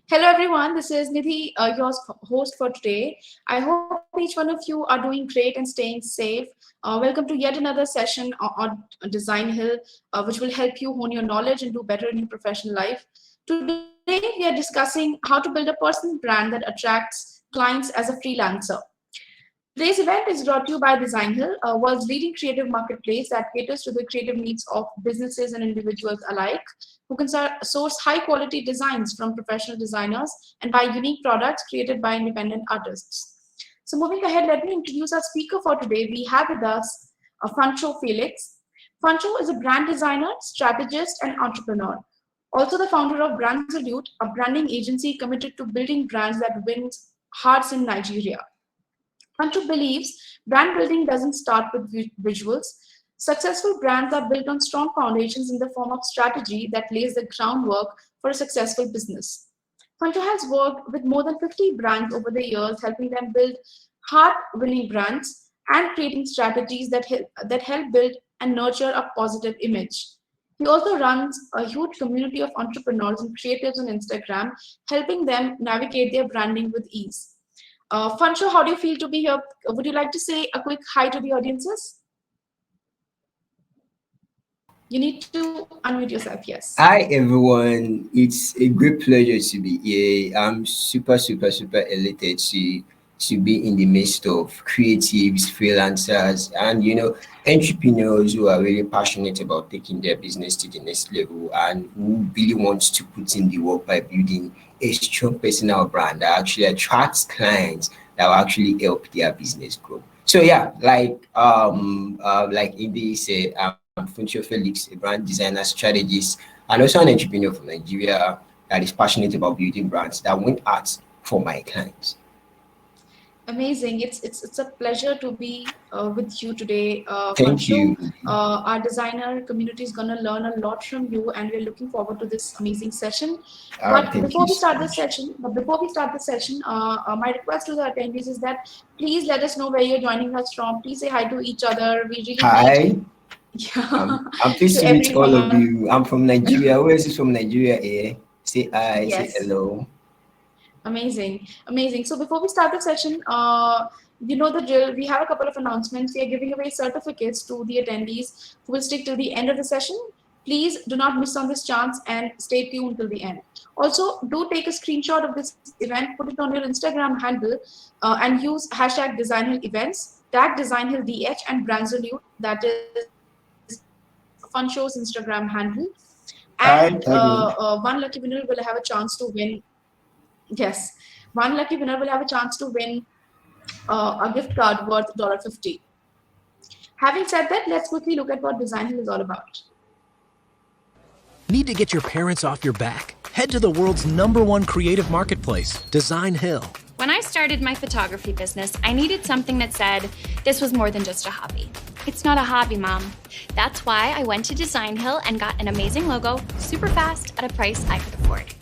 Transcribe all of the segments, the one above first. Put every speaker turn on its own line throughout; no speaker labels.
Hello, everyone. This is Nidhi, your host for today. I hope each one of you are doing great and staying safe. Welcome to yet another session on Design Hill, which will help you hone your knowledge and do better in your professional life. Today, we are discussing how to build a personal brand that attracts clients as a freelancer. Today's event is brought to you by Designhill, a world's leading creative marketplace that caters to the creative needs of businesses and individuals alike, who can source high quality designs from professional designers and buy unique products created by independent artists. So, moving ahead, let me introduce our speaker for today. We have with us Funsho Felix. Funsho is a brand designer, strategist, and entrepreneur. Also, the founder of Brand Salute, a branding agency committed to building brands that win hearts in Nigeria. Hunter believes brand building doesn't start with visuals. Successful brands are built on strong foundations in the form of strategy that lays the groundwork for a successful business. Hunter has worked with more than 50 brands over the years, helping them build heart-winning brands and creating strategies that help build and nurture a positive image. He also runs a huge community of entrepreneurs and creatives on Instagram, helping them navigate their branding with ease. Fansho, how do you feel to be here? Would you like to say a quick hi to the audiences? You need to unmute yourself, yes.
Hi everyone, it's a great pleasure to be here. I'm super elated to be in the midst of creatives, freelancers, and entrepreneurs who are really passionate about taking their business to the next level and who really want to put in the work by building a strong personal brand that actually attracts clients that will actually help their business grow. So yeah, like Indy said, I'm Funsho Felix, a brand designer, strategist, and also an entrepreneur from Nigeria that is passionate about building brands that win art for my clients.
Amazing. It's a pleasure to be with you today,
Thank
Fansho.
you.
Our designer community is going to learn a lot from you, and we're looking forward to this amazing session. But
Thank
before
you
we
so
start the
much.
session, my request to the attendees is that please let us know where you're joining us from. Please say hi to each other. We really need
Hi,
yeah,
I'm pleased
to
to meet all of
everyone.
you. I'm from Nigeria. Where is this from Nigeria? Eh? Say hi, say
Yes.
hello.
Amazing, amazing. So before we start the session, you know the drill. We have a couple of announcements. We are giving away certificates to the attendees who will stick till the end of the session. Please do not miss on this chance and stay tuned till the end. Also, do take a screenshot of this event, put it on your Instagram handle, and use hashtag Designhill Events, tag Designhill DH and Bransalute, that is Funshow's Instagram handle. And
Hi,
one
tagging.
lucky winner will have a chance to win. Yes, one lucky winner will have a chance to win a gift card worth $50. Having said that, let's quickly look at what Design Hill is all about.
Need to get your parents off your back? Head to the world's #1 creative marketplace, Design Hill.
When I started my photography business, I needed something that said this was more than just a hobby. It's not a hobby, Mom. That's why I went to Designhill and got an amazing logo super fast at a price I could afford.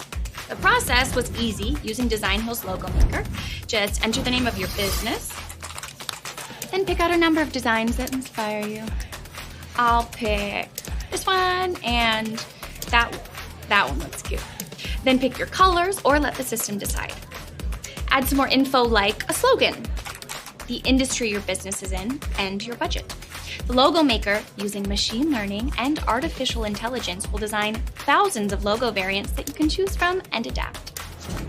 The process was easy using Designhill's logo maker. Just enter the name of your business, then pick out a number of designs that inspire you. I'll pick this one and that one looks cute. Then pick your colors or let the system decide. Add some more info like a slogan, the industry your business is in, and your budget. The logo maker, using machine learning and artificial intelligence, will design thousands of logo variants that you can choose from and adapt.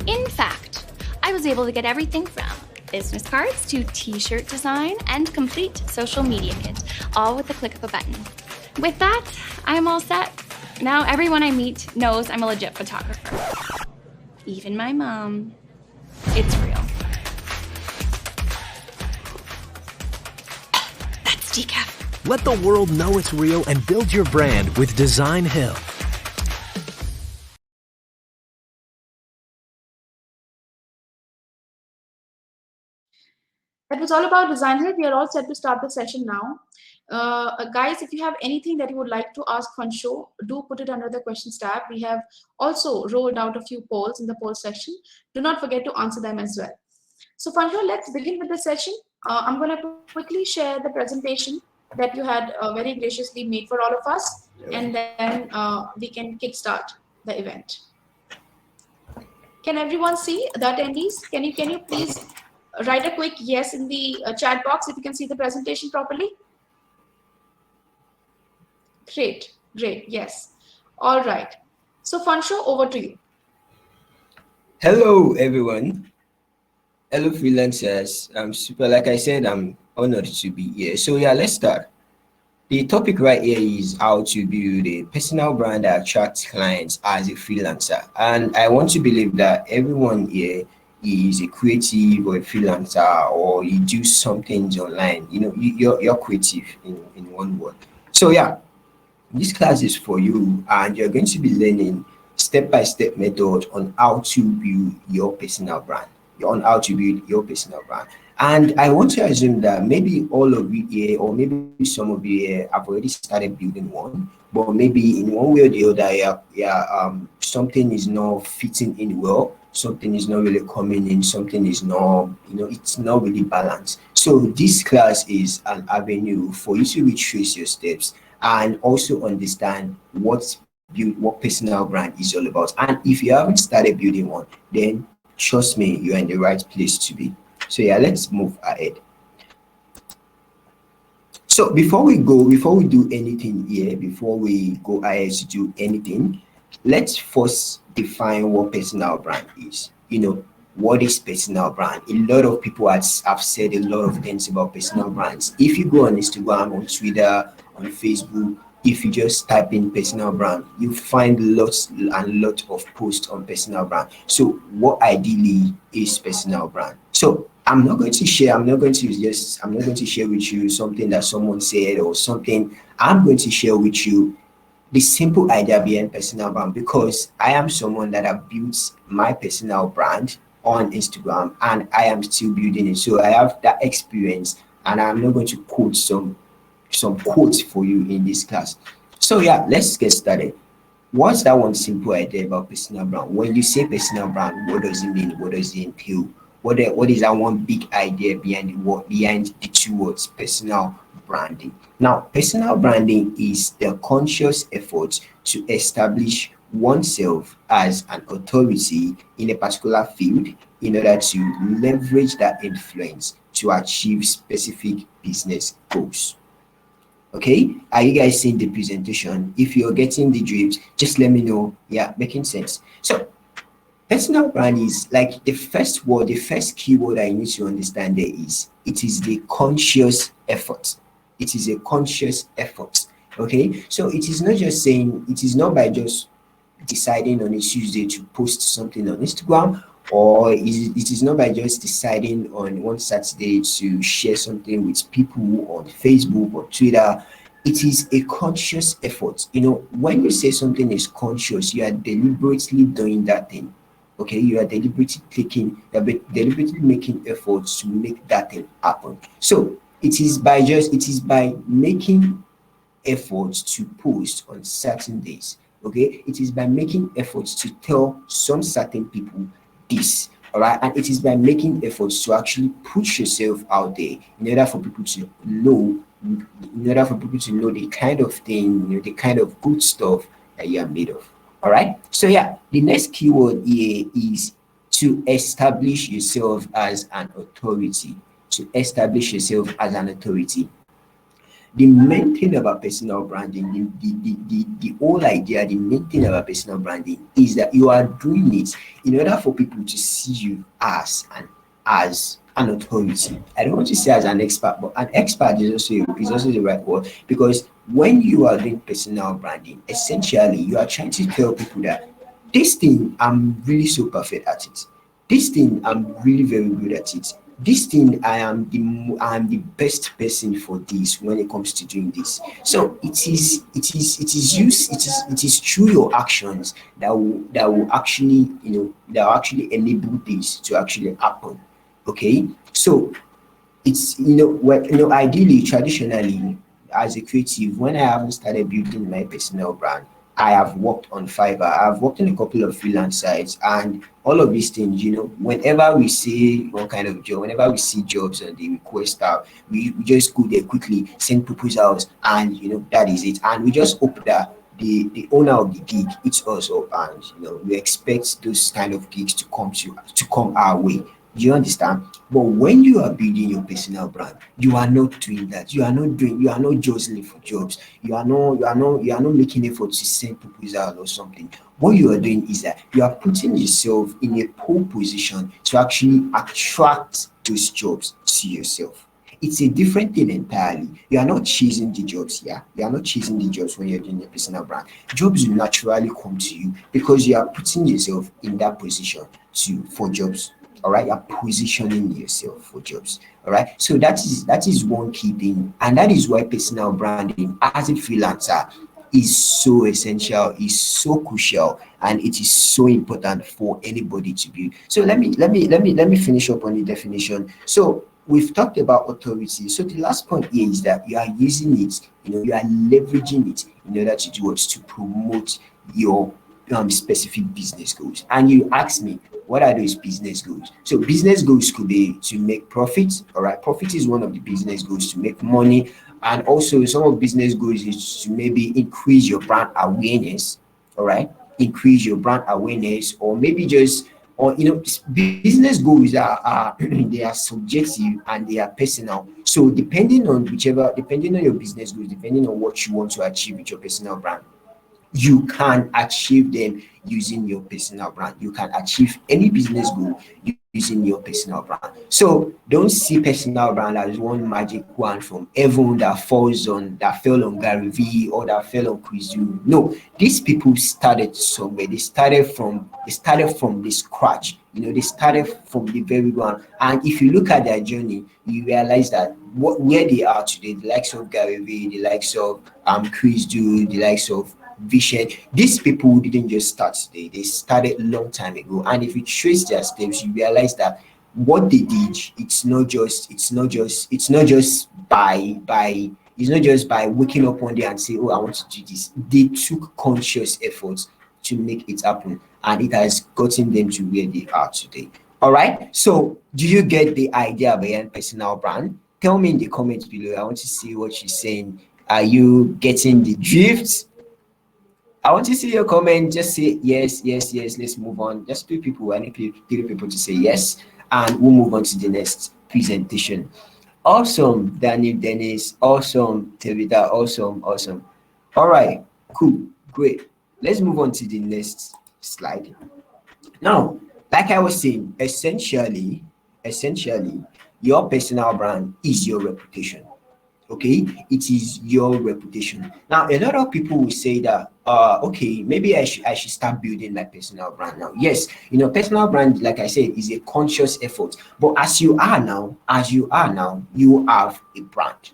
In fact, I was able to get everything from business cards to t-shirt design and complete social media kit, all with the click of a button. With that, I'm all set. Now everyone I meet knows I'm a legit photographer. Even my mom. It's real. That's decaf.
Let the world know it's real and build your brand with Design Hill.
That was all about Design Hill. We are all set to start the session now. Guys, if you have anything that you would like to ask Funsho, do put it under the questions tab. We have also rolled out a few polls in the poll section. Do not forget to answer them as well. So Funsho, let's begin with the session. I'm going to quickly share the presentation that you had very graciously made for all of us, and then we can kickstart the event. Can everyone see the attendees? Can you please write a quick yes in the chat box if you can see the presentation properly? Great, great, yes. All right. So Funsho, over to you.
Hello, everyone. Hello, freelancers. I'm super, like I said, I'm honored to be here. So, yeah, let's start. The topic right here is how to build a personal brand that attracts clients as a freelancer. And I want to believe that everyone here is a creative or a freelancer, or you do some things online. You're creative in one word. So, yeah, this class is for you, and you're going to be learning step-by-step method on how to build your personal brand. On how to build your personal brand. And I want to assume that maybe all of you here, or maybe some of you here, have already started building one, but maybe in one way or the other, something is not fitting in well, something is not really coming in, something is not, it's not really balanced. So this class is an avenue for you to retrace your steps and also understand what personal brand is all about. And if you haven't started building one, then trust me, you're in the right place to be. So yeah, let's move ahead. So before we do anything here, before we go ahead to do anything, let's first define what personal brand is. What is personal brand? A lot of people have said a lot of things about personal brands. If you go on Instagram, on Twitter, on Facebook, if you just type in personal brand, you find lots and lots of posts on personal brand. So what ideally is personal brand? So I'm not going to share with you something that someone said or something. I'm going to share with you the simple idea behind personal brand, because I am someone that have built my personal brand on Instagram and I am still building it. So I have that experience, and I'm not going to quote some quotes for you in this class. So yeah, let's get started. What's that one simple idea about personal brand? When you say personal brand, what does it mean? What does it entail? What is that one big idea behind the two words personal branding? Now, personal branding is the conscious effort to establish oneself as an authority in a particular field in order to leverage that influence to achieve specific business goals. Okay, are you guys seeing the presentation? If you're getting the drift, just let me know. Yeah, making sense. So personal brand is like the first word, the first keyword I need to understand there is it is the conscious effort. It is a conscious effort. Okay, so it is not just saying, it is not by just deciding on a Tuesday to post something on Instagram, or it is not by just deciding on one Saturday to share something with people on Facebook or Twitter. It is a conscious effort. When you say something is conscious, you are deliberately doing that thing. Okay, you are deliberately making efforts to make that thing happen. So it is by making efforts to post on certain days. Okay, it is by making efforts to tell some certain people this. All right, and it is by making efforts to actually push yourself out there in order for people to know, the kind of thing, the kind of good stuff that you are made of. All right, so yeah, the next keyword here is to establish yourself as an authority. To establish yourself as an authority. The main thing about personal branding, the whole idea, the main thing about personal branding is that you are doing it in order for people to see you as an authority. I don't want to say as an expert, but an expert is also the right word, because when you are doing personal branding, essentially you are trying to tell people that this thing I'm really so perfect at it. This thing I'm really very good at it. This thing I am the best person for this when it comes to doing this. So it is through your actions that will actually enable this to actually happen. Okay, so it's ideally, traditionally, as a creative, when I haven't started building my personal brand, I have worked on Fiverr, I've worked in a couple of freelance sites, and all of these things, whenever we see one kind of job, whenever we see jobs and the request out, we just go there quickly, send proposals, and that is it. And we just hope that the owner of the gig, it's us all, and we expect those kind of gigs to come our way. Do you understand? But when you are building your personal brand, you are not doing that. You are not jostling for jobs. You are not making effort to send proposal or something. What you are doing is that you are putting yourself in a pole position to actually attract those jobs to yourself. It's a different thing entirely. You are not chasing the jobs, yeah. You are not chasing the jobs when you're doing your personal brand. Jobs will naturally come to you because you are putting yourself in that position to for jobs. All right, you're positioning yourself for jobs. All right, so that is one key thing, and that is why personal branding as a freelancer is so essential, is so crucial, and it is so important for anybody to be. So let me finish up on the definition. So we've talked about authority. So the last point here is that you are using it, you are leveraging it in order to do what, to promote your specific business goals. And you ask me, what are those business goals? So business goals could be to make profits. All right, profit is one of the business goals, to make money. And also some of business goals is to maybe increase your brand awareness. All right, increase your brand awareness, or maybe just, or business goals are they are subjective and they are personal. So depending on your business goals, depending on what you want to achieve with your personal brand, you can achieve them using your personal brand. You can achieve any business goal using your personal brand. So don't see personal brand as one magic wand from heaven that fell on Gary Vee or that fell on Chris Yu. No, these people started somewhere. They started from the scratch. They started from the very ground. And if you look at their journey, you realize that where they are today, the likes of Gary Vee, the likes of Chris Yu, the likes of vision. These people didn't just start today, they started a long time ago. And if you trace their steps, you realize that what they did, it's not just by waking up one day and say, oh, I want to do this. They took conscious efforts to make it happen, and it has gotten them to where they are today. All right, so do you get the idea behind personal brand? Tell me in the comments below. I want to see what you're saying. Are you getting the drift? I want to see your comment. Just say yes, yes, yes. Let's move on. Just three people. I need three people to say yes, and we'll move on to the next presentation. Awesome, Daniel, Dennis. Awesome, Tevita. Awesome, awesome. All right, cool, great. Let's move on to the next slide. Now, like I was saying, essentially, your personal brand is your reputation. Okay, it is your reputation. Now a lot of people will say that okay, maybe I should start building my personal brand now. Yes, personal brand, like I said, is a conscious effort. But as you are now, you have a brand.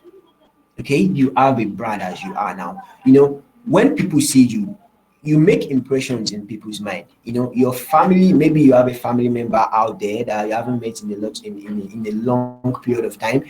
Okay, you have a brand as you are now. When people see you, you make impressions in people's mind. Your family, maybe you have a family member out there that you haven't met in a long period of time.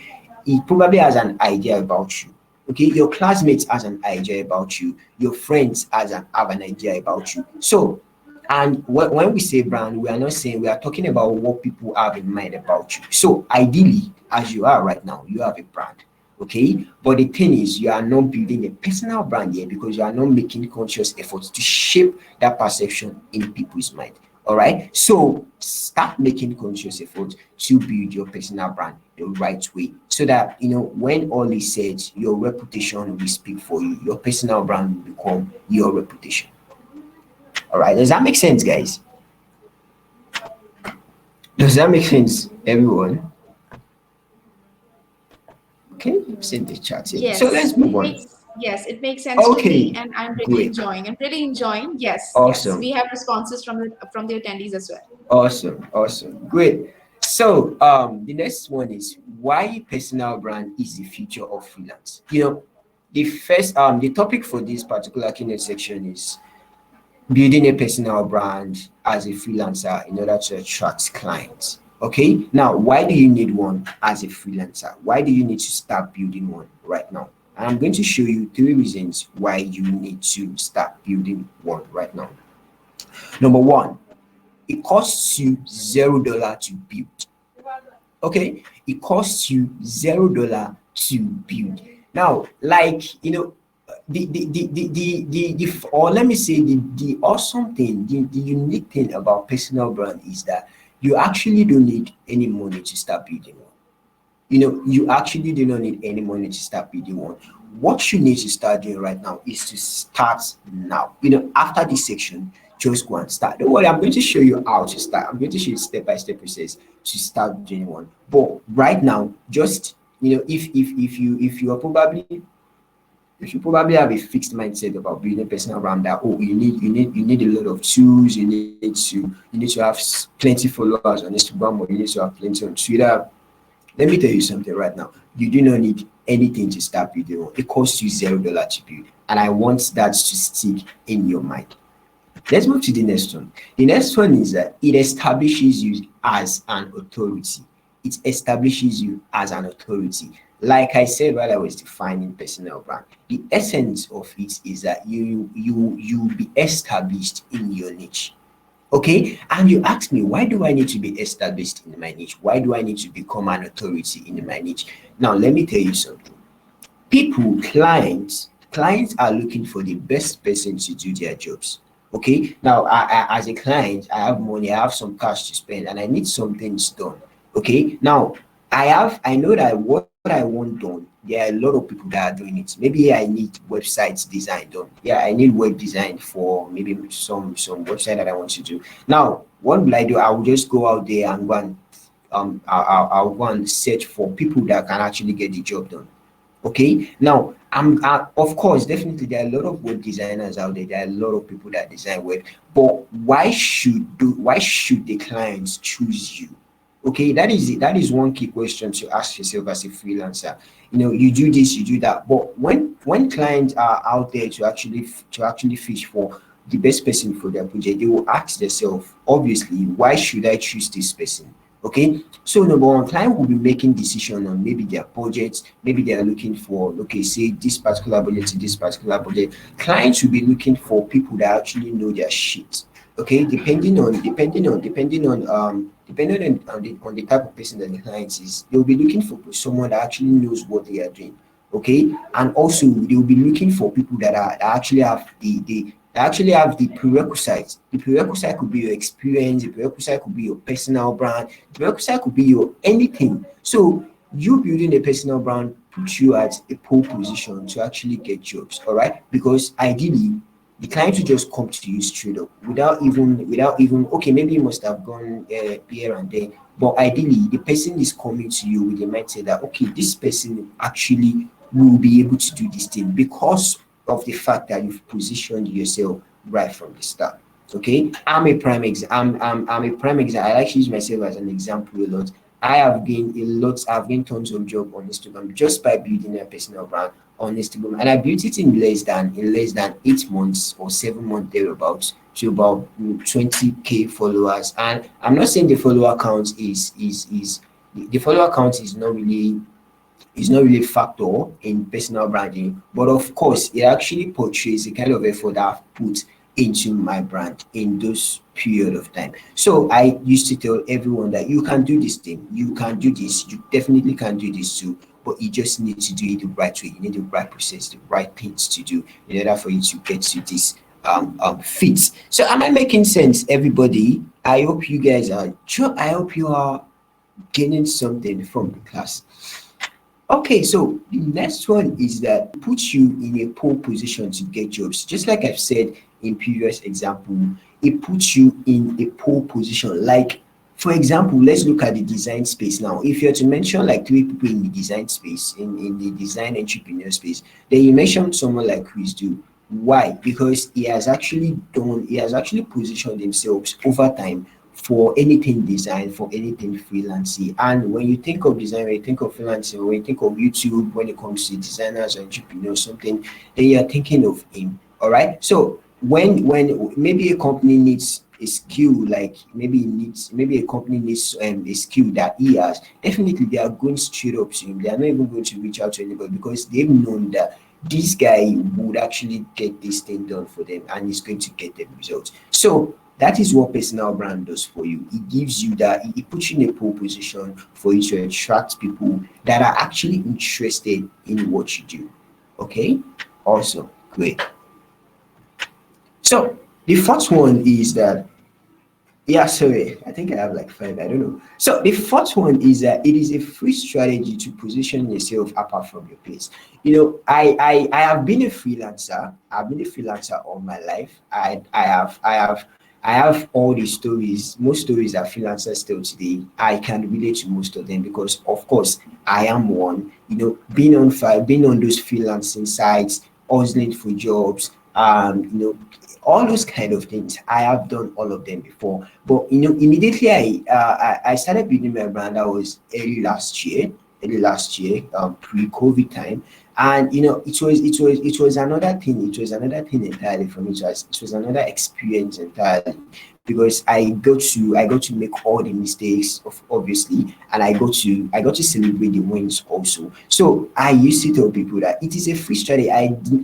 He probably has an idea about you. Okay, your classmates has an idea about you. Your friends have an idea about you. So, and when we say brand, we are not saying, we are talking about what people have in mind about you. So ideally, as you are right now, you have a brand. Okay, but the thing is, you are not building a personal brand here because you are not making conscious efforts to shape that perception in people's mind. All right, so start making conscious efforts to build your personal brand the right way, so that when all is said, your reputation will speak for you. Your personal brand will become your reputation. All right, does that make sense, guys? Does that make sense, everyone? Okay, you've seen the chat here. So
Yes,
let's move on.
it makes sense to me,
Okay,
and I'm really
great,
enjoying. I'm really enjoying. Yes, yes. We
awesome.
have responses from the attendees as well.
Awesome, awesome, great. So, the next one is why personal brand is the future of freelance. The topic for this particular keynote section is building a personal brand as a freelancer in order to attract clients. Okay, now why do you need one as a freelancer? Why do you need to start building one right now? And I'm going to show you three reasons why you need to start building one right now. Number one, it costs you $0 to build. Okay, it costs you $0 to build. Now, like or let me say the awesome thing, the unique thing about personal brand is that you actually don't need any money to start building one. You actually do not need any money to start building one. What you need to start doing right now is to start now. After this section, just go and start. Don't worry, I'm going to show you how to start. I'm going to show you step-by-step process to start doing one. But right now, just if you probably have a fixed mindset about building personal brand, that you need a lot of tools, you need to have plenty followers on Instagram, or you need to have plenty on Twitter. Let me tell you something right now. You do not need anything to start building one. It costs you $0 to build, and I want that to stick in your mind. Let's move to the next one. The next one is that it establishes you as an authority. It establishes you as an authority. Like I said while I was defining personal brand, the essence of it is that you be established in your niche. Okay, and you ask me, why do I need to be established in my niche? Why do I need to become an authority in my niche? Now, let me tell you something. Clients are looking for the best person to do their jobs. Okay, now as a client, I have money, I have some cash to spend, and I need some things done. Okay, now I know that what I want done, there are a lot of people that are doing it. Maybe I need websites design done. Yeah, I need web design for maybe some website that I want to do. Now, what will I do? I will just go out there and go and I'll go and search for people that can actually get the job done. Okay, now of course, definitely there are a lot of web designers out there. There are a lot of people that design web, but why should the clients choose you? Okay, that is one key question to ask yourself as a freelancer. You do this, you do that, but when clients are out there to actually fish for the best person for their project, they will ask themselves, obviously, why should I choose this person? Okay, so number one, client will be making decision on maybe their budgets. Maybe they are looking for, okay, say this particular budget to this particular budget. Clients will be looking for people that actually know their shit. Okay, depending on the type of person that the client is, they'll be looking for someone that actually knows what they are doing. Okay, and also they'll be looking for people that actually have the prerequisites. The prerequisite could be your experience, the prerequisite could be your personal brand, the prerequisite could be your anything. So you building a personal brand puts you at a pole position to actually get jobs, all right? Because ideally, the client will just come to you straight up without even okay, maybe you must have gone here and there, but ideally the person is coming to you with the mindset that, okay, this person actually will be able to do this thing because of the fact that you've positioned yourself right from the start. Okay, I'm a prime example. I'm a prime example. I like to use myself as an example a lot. I've gained tons of job on Instagram just by building a personal brand on Instagram, and I built it in less than 8 months or 7 months thereabouts to about 20K followers. And I'm not saying the follower count is the follower count is not really a factor in personal branding, but of course it actually portrays the kind of effort that I've put into my brand in those period of time. So I used to tell everyone that you can do this thing, you can do this, you definitely can do this too, but you just need to do it the right way. You need the right process, the right things to do in order for you to get to this fit. So am I making sense, everybody? I hope you guys are I hope you are gaining something from the class. Okay, so the next one is that puts you in a pole position to get jobs. Just like I've said in previous example, it puts you in a pole position. Like, for example, let's look at the design space now. If you're to mention like 3 people in the design space, in the design entrepreneur space, then you mention someone like Chris Do. Why? Because he has actually positioned himself over time for anything design, for anything freelancing. And when you think of design, when you think of freelancing, when you think of YouTube, when it comes to designers or entrepreneurs, something, then you're thinking of him. All right. So when maybe a company needs a skill, like maybe a company needs a skill that he has, definitely they are going straight up to him. They are not even going to reach out to anybody because they've known that this guy would actually get this thing done for them and he's going to get the results. So that is what personal brand does for you. It gives you that, it puts you in a pole position for you to attract people that are actually interested in what you do. Okay. Awesome. Great. So the fourth one is that, yeah, sorry, I think I have like five, I don't know. So the fourth one is that it is a free strategy to position yourself apart from your peers. I have been a freelancer. I've been a freelancer all my life. I have all the stories, most stories that freelancers tell today. I can relate to most of them because, of course, I am one. Being on those freelancing sites, hustling for jobs, all those kind of things. I have done all of them before. But immediately I started building my brand. That was early last year, pre-COVID time. And it was another thing. It was another thing entirely for me. It was another experience entirely because I got to make all the mistakes of obviously, and I got to celebrate the wins also. So I used to tell people that it is a free strategy.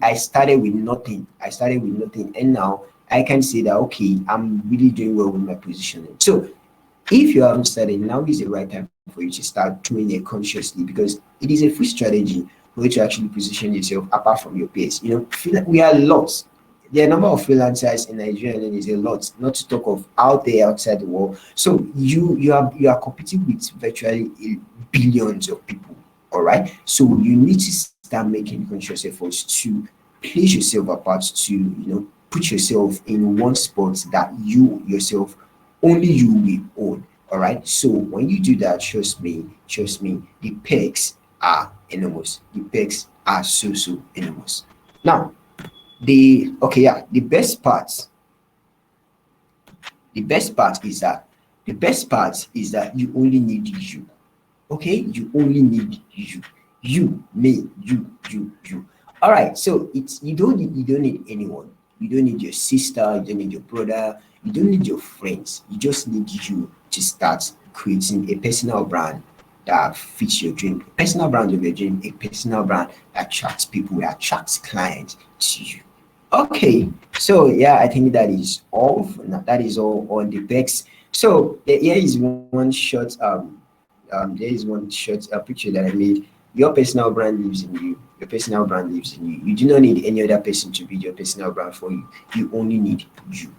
I started with nothing. And now I can say that okay, I'm really doing well with my positioning. So if you haven't started, now is the right time for you to start doing it consciously because it is a free strategy for you to actually position yourself apart from your peers. We are lots. The number of freelancers in Nigeria alone is a lot, not to talk of out there outside the world. So you are competing with virtually billions of people. All right. So you need to start making conscious efforts to place yourself apart, to put yourself in one spot that you yourself only you will own. All right. So when you do that, trust me, the perks are enormous. The perks are so enormous. Now, the best part is that you only need you. Okay, you only need you, me, you. All right, so it's you don't need anyone. You don't need your sister, you don't need your brother, you don't need your friends. You just need you to start creating a personal brand that fits your dream, a personal brand of your dream, a personal brand that attracts people, that attracts clients to you. Okay, so yeah, I think that is all for now. That is all on the pecs. So here is one short there is one short picture that I made. Your personal brand lives in you. Your personal brand lives in you. You do not need any other person to build your personal brand for you. You only need you.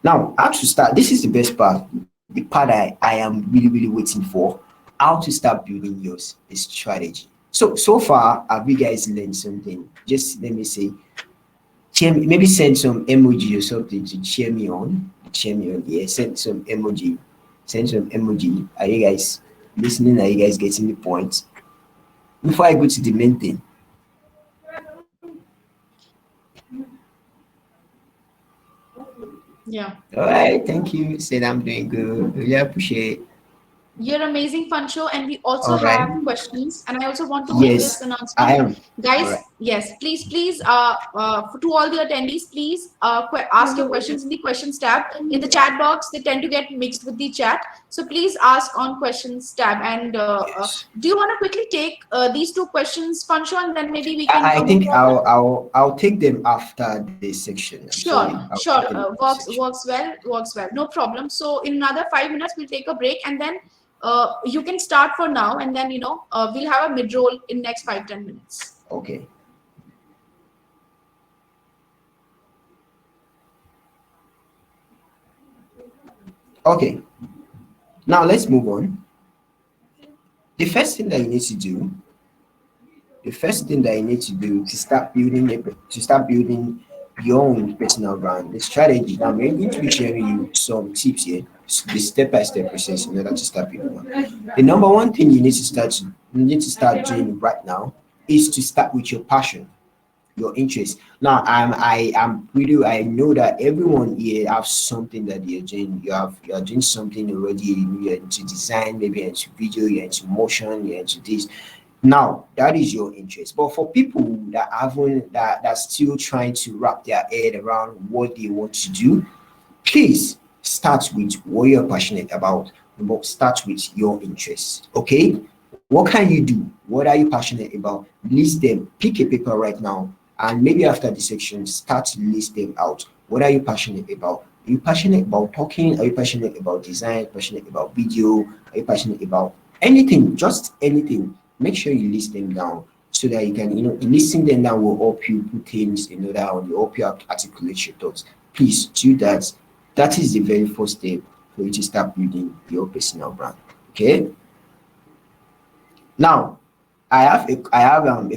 Now, how to start? This is the best part, the part I am really waiting for. How to start building yours is strategy. So far, have you guys learned something? Just let me say, maybe send some emoji or something to cheer me on. Cheer me on. Yeah, send some emoji. Send some emoji. Are you guys listening? Are you guys getting the point? Before I go to the main thing.
Yeah.
All right, thank you. Said I'm doing good. Really appreciate.
You're amazing, Funsho, and we also
All right.
have questions. And I also want to make this
Yes, I
announcement,
am. All
guys.
right.
Yes, please, to all the attendees, please ask your questions in the questions tab. In the chat box, they tend to get mixed with the chat, so please ask on questions tab. And
Yes.
do you want to quickly take these two questions, Funsho, and then maybe we can
I
move
think
forward?
I'll take them after this section. I'm sorry.
Sure,
I'll take
sure.
them after this
Works
section.
works well. Works well. No problem. So in another 5 minutes, we'll take a break, and then you can start for now, and then we'll have a mid roll in next 5-10 minutes.
Okay. Okay. Now let's move on. The first thing that you need to do, the first thing that you need to do to start building your own personal brand, the strategy. Now we're going to be sharing you some tips here, the step-by-step process in order to start building one. The number one thing you need to start doing right now is to start with your passion, your interest. Now, I know that everyone here have something that they're doing. You are doing something already. You're into design, maybe you're into video, you're into motion, you're into this. Now, that is your interest. But for people that haven't that's still trying to wrap their head around what they want to do, please start with what you're passionate about, but start with your interests. Okay, what can you do? What are you passionate about? List them. Pick a paper right now, and maybe after the section start to list them out. What are you passionate about? Are you passionate about talking? Are you passionate about design? Passionate about video? Are you passionate about anything? Just anything. Make sure you list them down so that you can, listen them down will help you put things in order or will help you articulate your thoughts. Please do that. That is the very first step for you to start building your personal brand. Okay. Now, I have a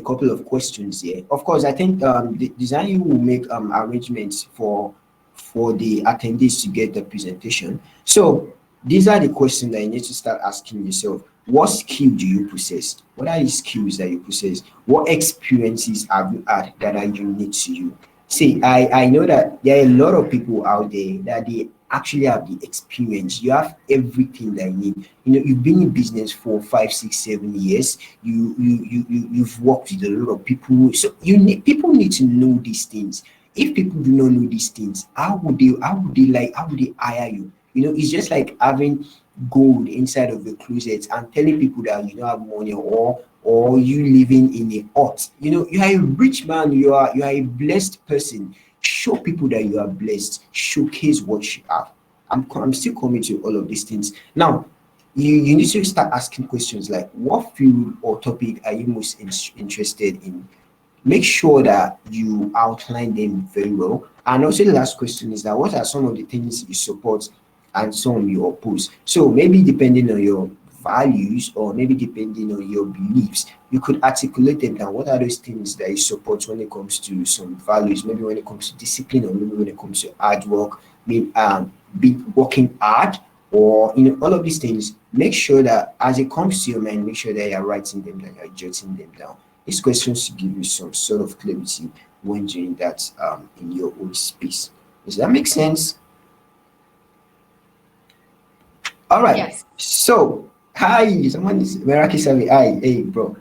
couple of questions here. Of course, I think the design will make arrangements for the attendees to get the presentation. So these are the questions that you need to start asking yourself. What skill do you possess? What are the skills that you possess? What experiences have you had that are unique to you? See, I know that there are a lot of people out there that they actually have the experience. You have everything that you need. You've been in business for 5, 6, 7 years. You've worked with a lot of people. So people need to know these things. If people do not know these things, how would they hire you? It's just like having gold inside of your closet and telling people that you don't have money, or you living in a hut. You are a rich man, you are a blessed person. Show people that you are blessed, showcase what you have. I'm still coming to all of these things now. You need to start asking questions like, what field or topic are you most interested in? Make sure that you outline them very well. And also the last question is that, what are some of the things you support and some you oppose? So maybe depending on your values, or maybe depending on your beliefs, you could articulate them down. What are those things that you support when it comes to some values? Maybe when it comes to discipline, or maybe when it comes to hard work, be working hard, or all of these things. Make sure that as it comes to your mind, make sure that you're writing them down, you're jotting them down. These questions to give you some sort of clarity when doing that in your own space. Does that make sense? All right.
Yes.
So, hi, someone is Meraki Savi. Hi, hey, bro.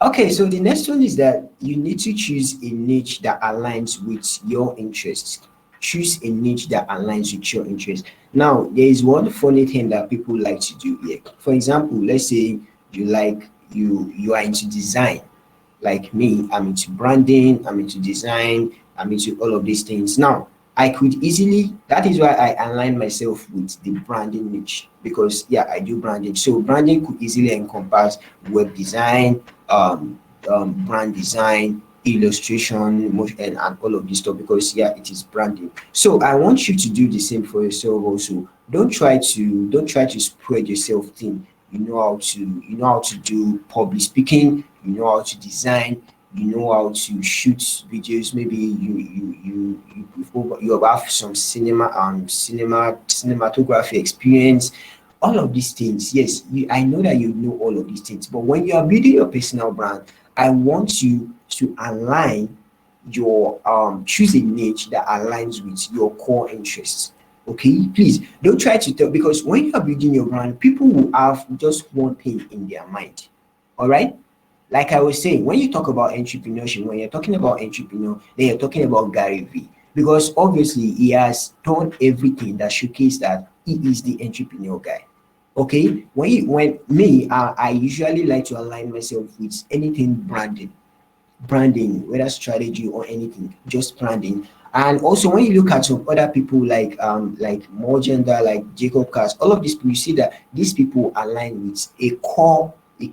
Okay, so the next one is that you need to choose a niche that aligns with your interests. Choose a niche that aligns with your interests. Now, there is one funny thing that people like to do here. For example, let's say you are into design. Like me, I'm into branding, I'm into design, I'm into all of these things. Now, I could easily, that is why I align myself with the branding niche, because yeah, I do branding. So branding could easily encompass web design, brand design, illustration, motion, and all of this stuff, because yeah, it is branding. So I want you to do the same for yourself also. Don't try to spread yourself thin. You know how to do public speaking, you know how to design, you know how to shoot videos. Maybe you have some cinematography experience. All of these things, yes, I know that you know all of these things, but when you are building your personal brand, I want you to align your choose a niche that aligns with your core interests. Okay, please don't try to tell, because when you are building your brand, people will have just one thing in their mind. All right, like I was saying, when you talk about entrepreneurship, when you're talking about entrepreneur, then you're talking about Gary V, because obviously he has done everything that showcase that he is the entrepreneur guy. Okay, when me, I usually like to align myself with anything branding, whether strategy or anything, just branding. And also when you look at some other people like more gender, like Jacob Cast, all of these people, you see that these people align with a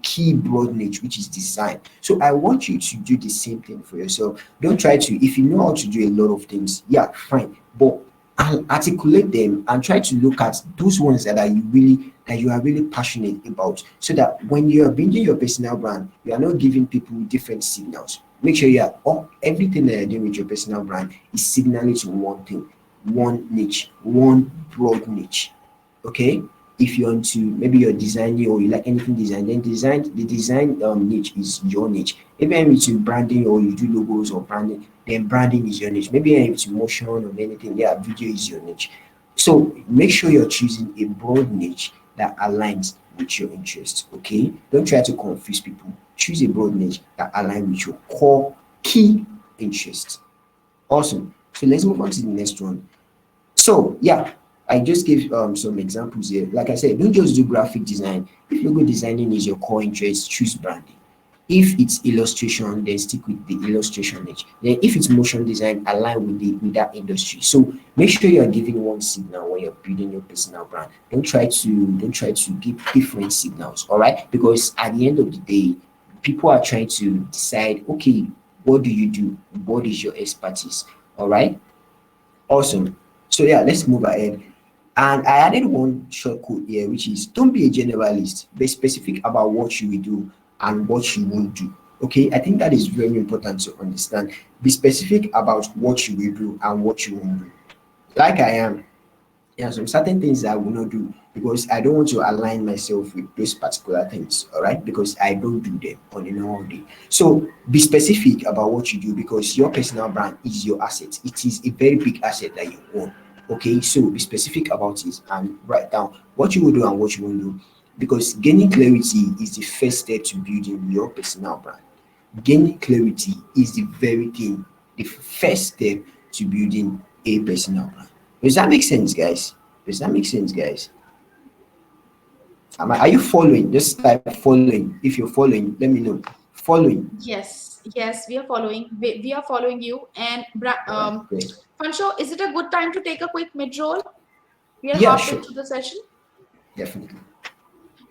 key broad niche, which is design. So I want you to do the same thing for yourself. Don't try to, if you know how to do a lot of things, yeah, fine, but articulate them and try to look at those ones that you are really passionate about, so that when you are building your personal brand, you are not giving people different signals. Make sure everything that you're doing with your personal brand is signaling to one thing, one niche, one broad niche. Okay, if you're into, maybe you're designing or you like anything design, then the design niche is your niche. Maybe I'm into branding, or you do logos or branding, then branding is your niche. Maybe you're into motion or anything, yeah, video is your niche. So make sure you're choosing a broad niche that aligns with your interests. Okay, don't try to confuse people. Choose a broad niche that aligns with your core key interests. Awesome. So let's move on to the next one. So yeah, I just gave some examples here. Like I said, don't just do graphic design. If logo designing is your core interest, choose branding. If it's illustration, then stick with the illustration niche. Then if it's motion design, align with that industry. So make sure you're giving one signal when you're building your personal brand. Don't try to give different signals, all right? Because at the end of the day, people are trying to decide, okay, what do you do? What is your expertise? All right. Awesome. So yeah, let's move ahead. And I added one short code here, which is don't be a generalist. Be specific about what you will do and what you won't do. Okay, I think that is very important to understand. Be specific about what you will do and what you won't do. Like I am, there are some certain things I will not do because I don't want to align myself with those particular things. All right, because I don't do them on a normal day. So be specific about what you do because your personal brand is your asset. It is a very big asset that you own. Okay, so be specific about it and write down what you will do and what you won't do because gaining clarity is the first step to building your personal brand. Gaining clarity is the very thing, the first step to building a personal brand. Does that make sense, guys? Does that make sense, guys? Are you following? Just type following. If you're following, let me know. Following.
Yes, we are following. We are following you. And
All right, great.
Fansho, is it a good time to take a quick mid roll? We are
Yeah,
halfway
sure.
through the session.
Definitely.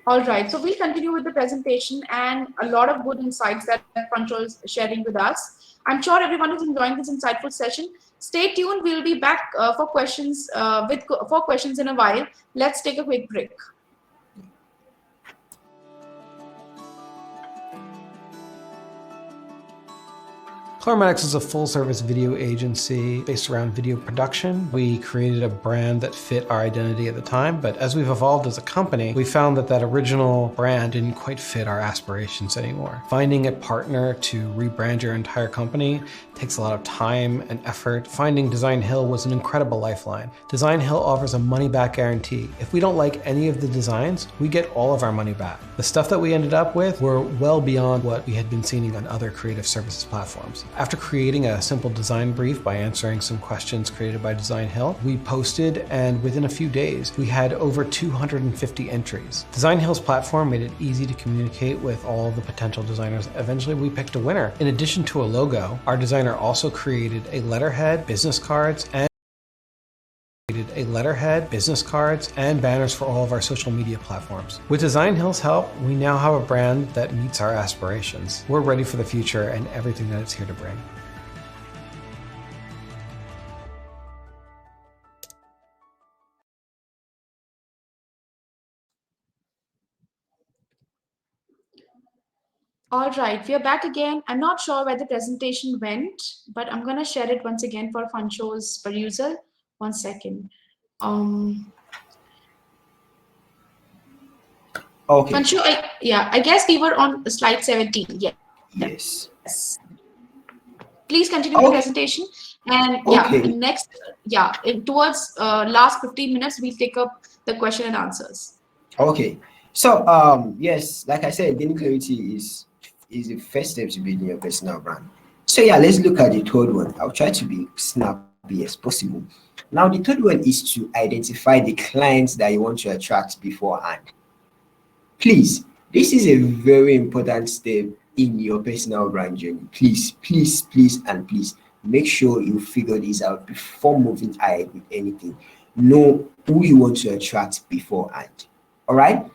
All right, so we'll continue with the presentation and a lot of good insights that Fansho is sharing with us. I'm sure everyone is enjoying this insightful session. Stay tuned. We'll be back for questions for questions in a while. Let's take a quick break.
Clarematics is a full-service video agency based around video production. We created a brand that fit our identity at the time, but as we've evolved as a company, we found that that original brand didn't quite fit our aspirations anymore. Finding a partner to rebrand your entire company takes a lot of time and effort. Finding Designhill was an incredible lifeline. Designhill offers a money-back guarantee. If we don't like any of the designs, we get all of our money back. The stuff that we ended up with were well beyond what we had been seeing on other creative services platforms. After creating a simple design brief by answering some questions created by Designhill, we posted, and within a few days, we had over 250 entries. Designhill's platform made it easy to communicate with all the potential designers. Eventually, we picked a winner. In addition to a logo, our designer also created a letterhead, business cards, and banners for all of our social media platforms. With Designhill's help, we now have a brand that meets our aspirations. We're ready for the future and everything that it's here to bring.
All right, we are back again. I'm not sure where the presentation went, but I'm gonna share it once again for Funsho's perusal. 1 second.
Okay.
Funsho, I guess we were on slide 17. Yeah.
Yes.
Please continue with the
Okay.
presentation. And
Okay.
towards last 15 minutes, we'll take up the question and answers.
Okay. So yes, like I said, gaining clarity is the first step to building your personal brand. So yeah, let's look at the third one. I'll try to be snappy as possible. Now, the third one is to identify the clients that you want to attract beforehand. Please, this is a very important step in your personal brand journey. Please make sure you figure this out before moving ahead with anything. Know who you want to attract beforehand. All right.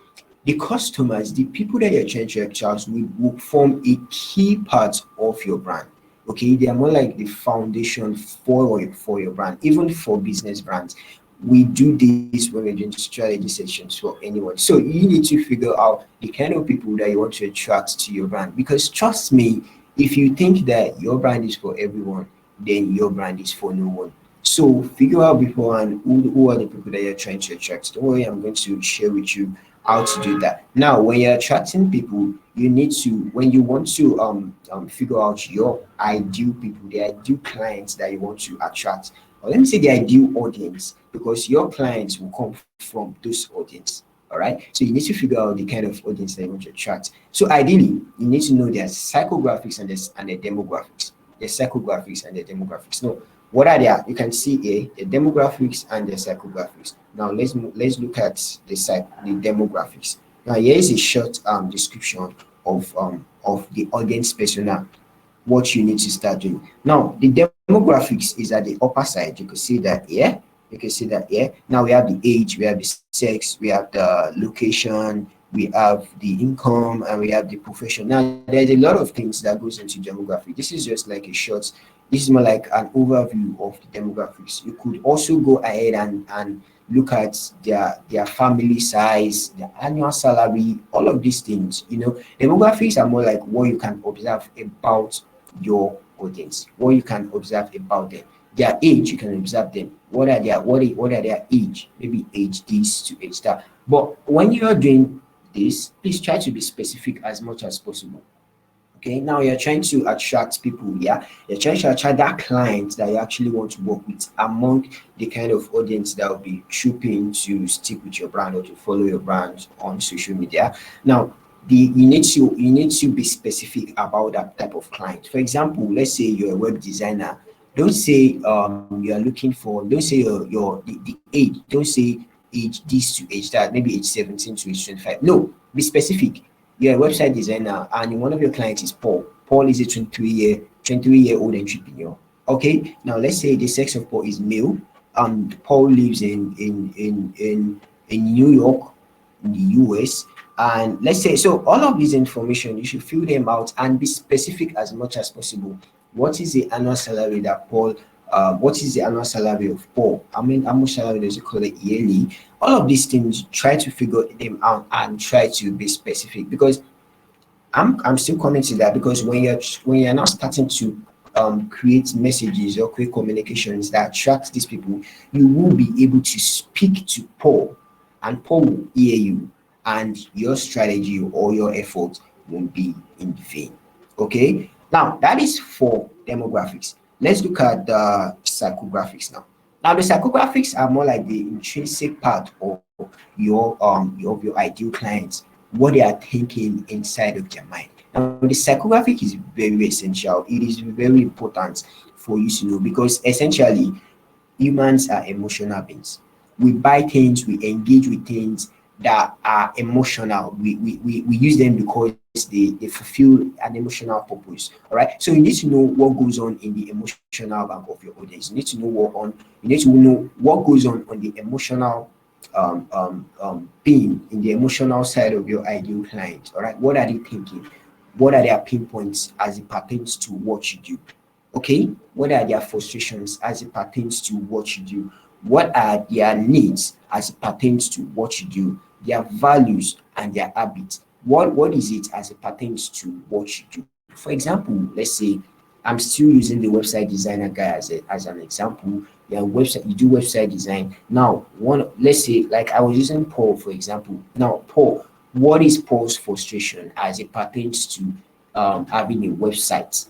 The customers, the people that you're trying to attract will form a key part of your brand. Okay, they are more like the foundation for your brand, even for business brands. We do this when we're doing strategy sessions for anyone. So you need to figure out the kind of people that you want to attract to your brand. Because trust me, if you think that your brand is for everyone, then your brand is for no one. So figure out beforehand who are the people that you're trying to attract. Don't worry, I'm going to share with you how to do that. Now, when you're attracting people, you need to, when you want to figure out your ideal people, the ideal clients that you want to attract, or let me say the ideal audience, because your clients will come from those audience. All right. So you need to figure out the kind of audience that you want to attract. So ideally, you need to know their psychographics and their demographics. Their psychographics and their demographics. No, what are they? You can see here the demographics and the psychographics. Now let's look at the demographics. Now here is a short description of the audience persona, what you need to start doing. Now the demographics is at the upper side. You can see that here. Now we have the age, we have the sex, we have the location, we have the income, and we have the profession. Now, there's a lot of things that goes into demographic. This is just like a short, this is more like an overview of the demographics. You could also go ahead and look at their family size, their annual salary, all of these things. Demographics are more like what you can observe about your audience, what you can observe about them. Their age, you can observe them. What are their age? Maybe age this to age that. But when you are doing this, please try to be specific as much as possible. Okay, now you're trying to attract people, yeah. You're trying to attract that client that you actually want to work with among the kind of audience that will be trooping to stick with your brand or to follow your brand on social media. Now, you need to be specific about that type of client. For example, let's say you're a web designer. Don't say you are looking for. Don't say the age. Don't say age this to age that. Maybe age 17 to age 25. No, be specific. You're a website designer, and one of your clients is Paul. Paul is a 23-year-old entrepreneur. Okay, now let's say the sex of Paul is male. Paul lives in New York, in the US. And let's say, so all of this information, you should fill them out and be specific as much as possible. What is the annual salary that Paul, what is the annual salary of Paul? I mean, how much salary does he collect yearly? All of these things, try to figure them out and try to be specific, because I'm still coming to that, because when you're now starting to create messages or create communications that attract these people, you will be able to speak to Paul, and Paul will hear you, and your strategy or your effort won't be in vain. Okay, now that is for demographics. Let's look at the psychographics now. Now, the psychographics are more like the intrinsic part of your ideal clients, what they are thinking inside of their mind. Now, the psychographic is very essential. It is very important for you to know, because essentially humans are emotional beings. We buy things, we engage with things that are emotional. We use them because they fulfill an emotional purpose. All right. So you need to know what goes on in the emotional bank of your audience. You need to know what goes on the emotional being, in the emotional side of your ideal client. All right. What are they thinking? What are their pinpoints as it pertains to what you do? Okay. What are their frustrations as it pertains to what you do? What are their needs as it pertains to what you do? Their values and their habits. What is it as it pertains to what you do? For example, let's say I'm still using the website designer guy as an example. You do website design. Now, let's say, like I was using Paul, for example. Now, Paul, what is Paul's frustration as it pertains to having a website?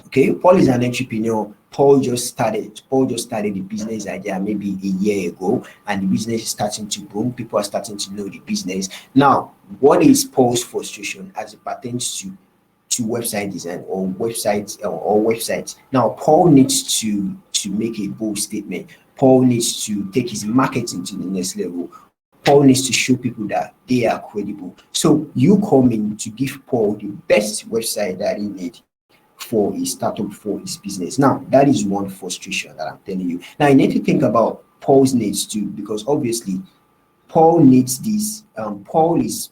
Okay, Paul is an entrepreneur. Paul just started the business idea maybe a year ago, and the business is starting to boom. People are starting to know the business. Now, what is Paul's frustration as it pertains to website design or websites? Now, Paul needs to make a bold statement. Paul needs to take his marketing to the next level. Paul needs to show people that they are credible. So you come in to give Paul the best website that he needs for his startup, for his business. Now, that is one frustration that I'm telling you. Now, you need to think about Paul's needs too, because obviously Paul needs this. Paul is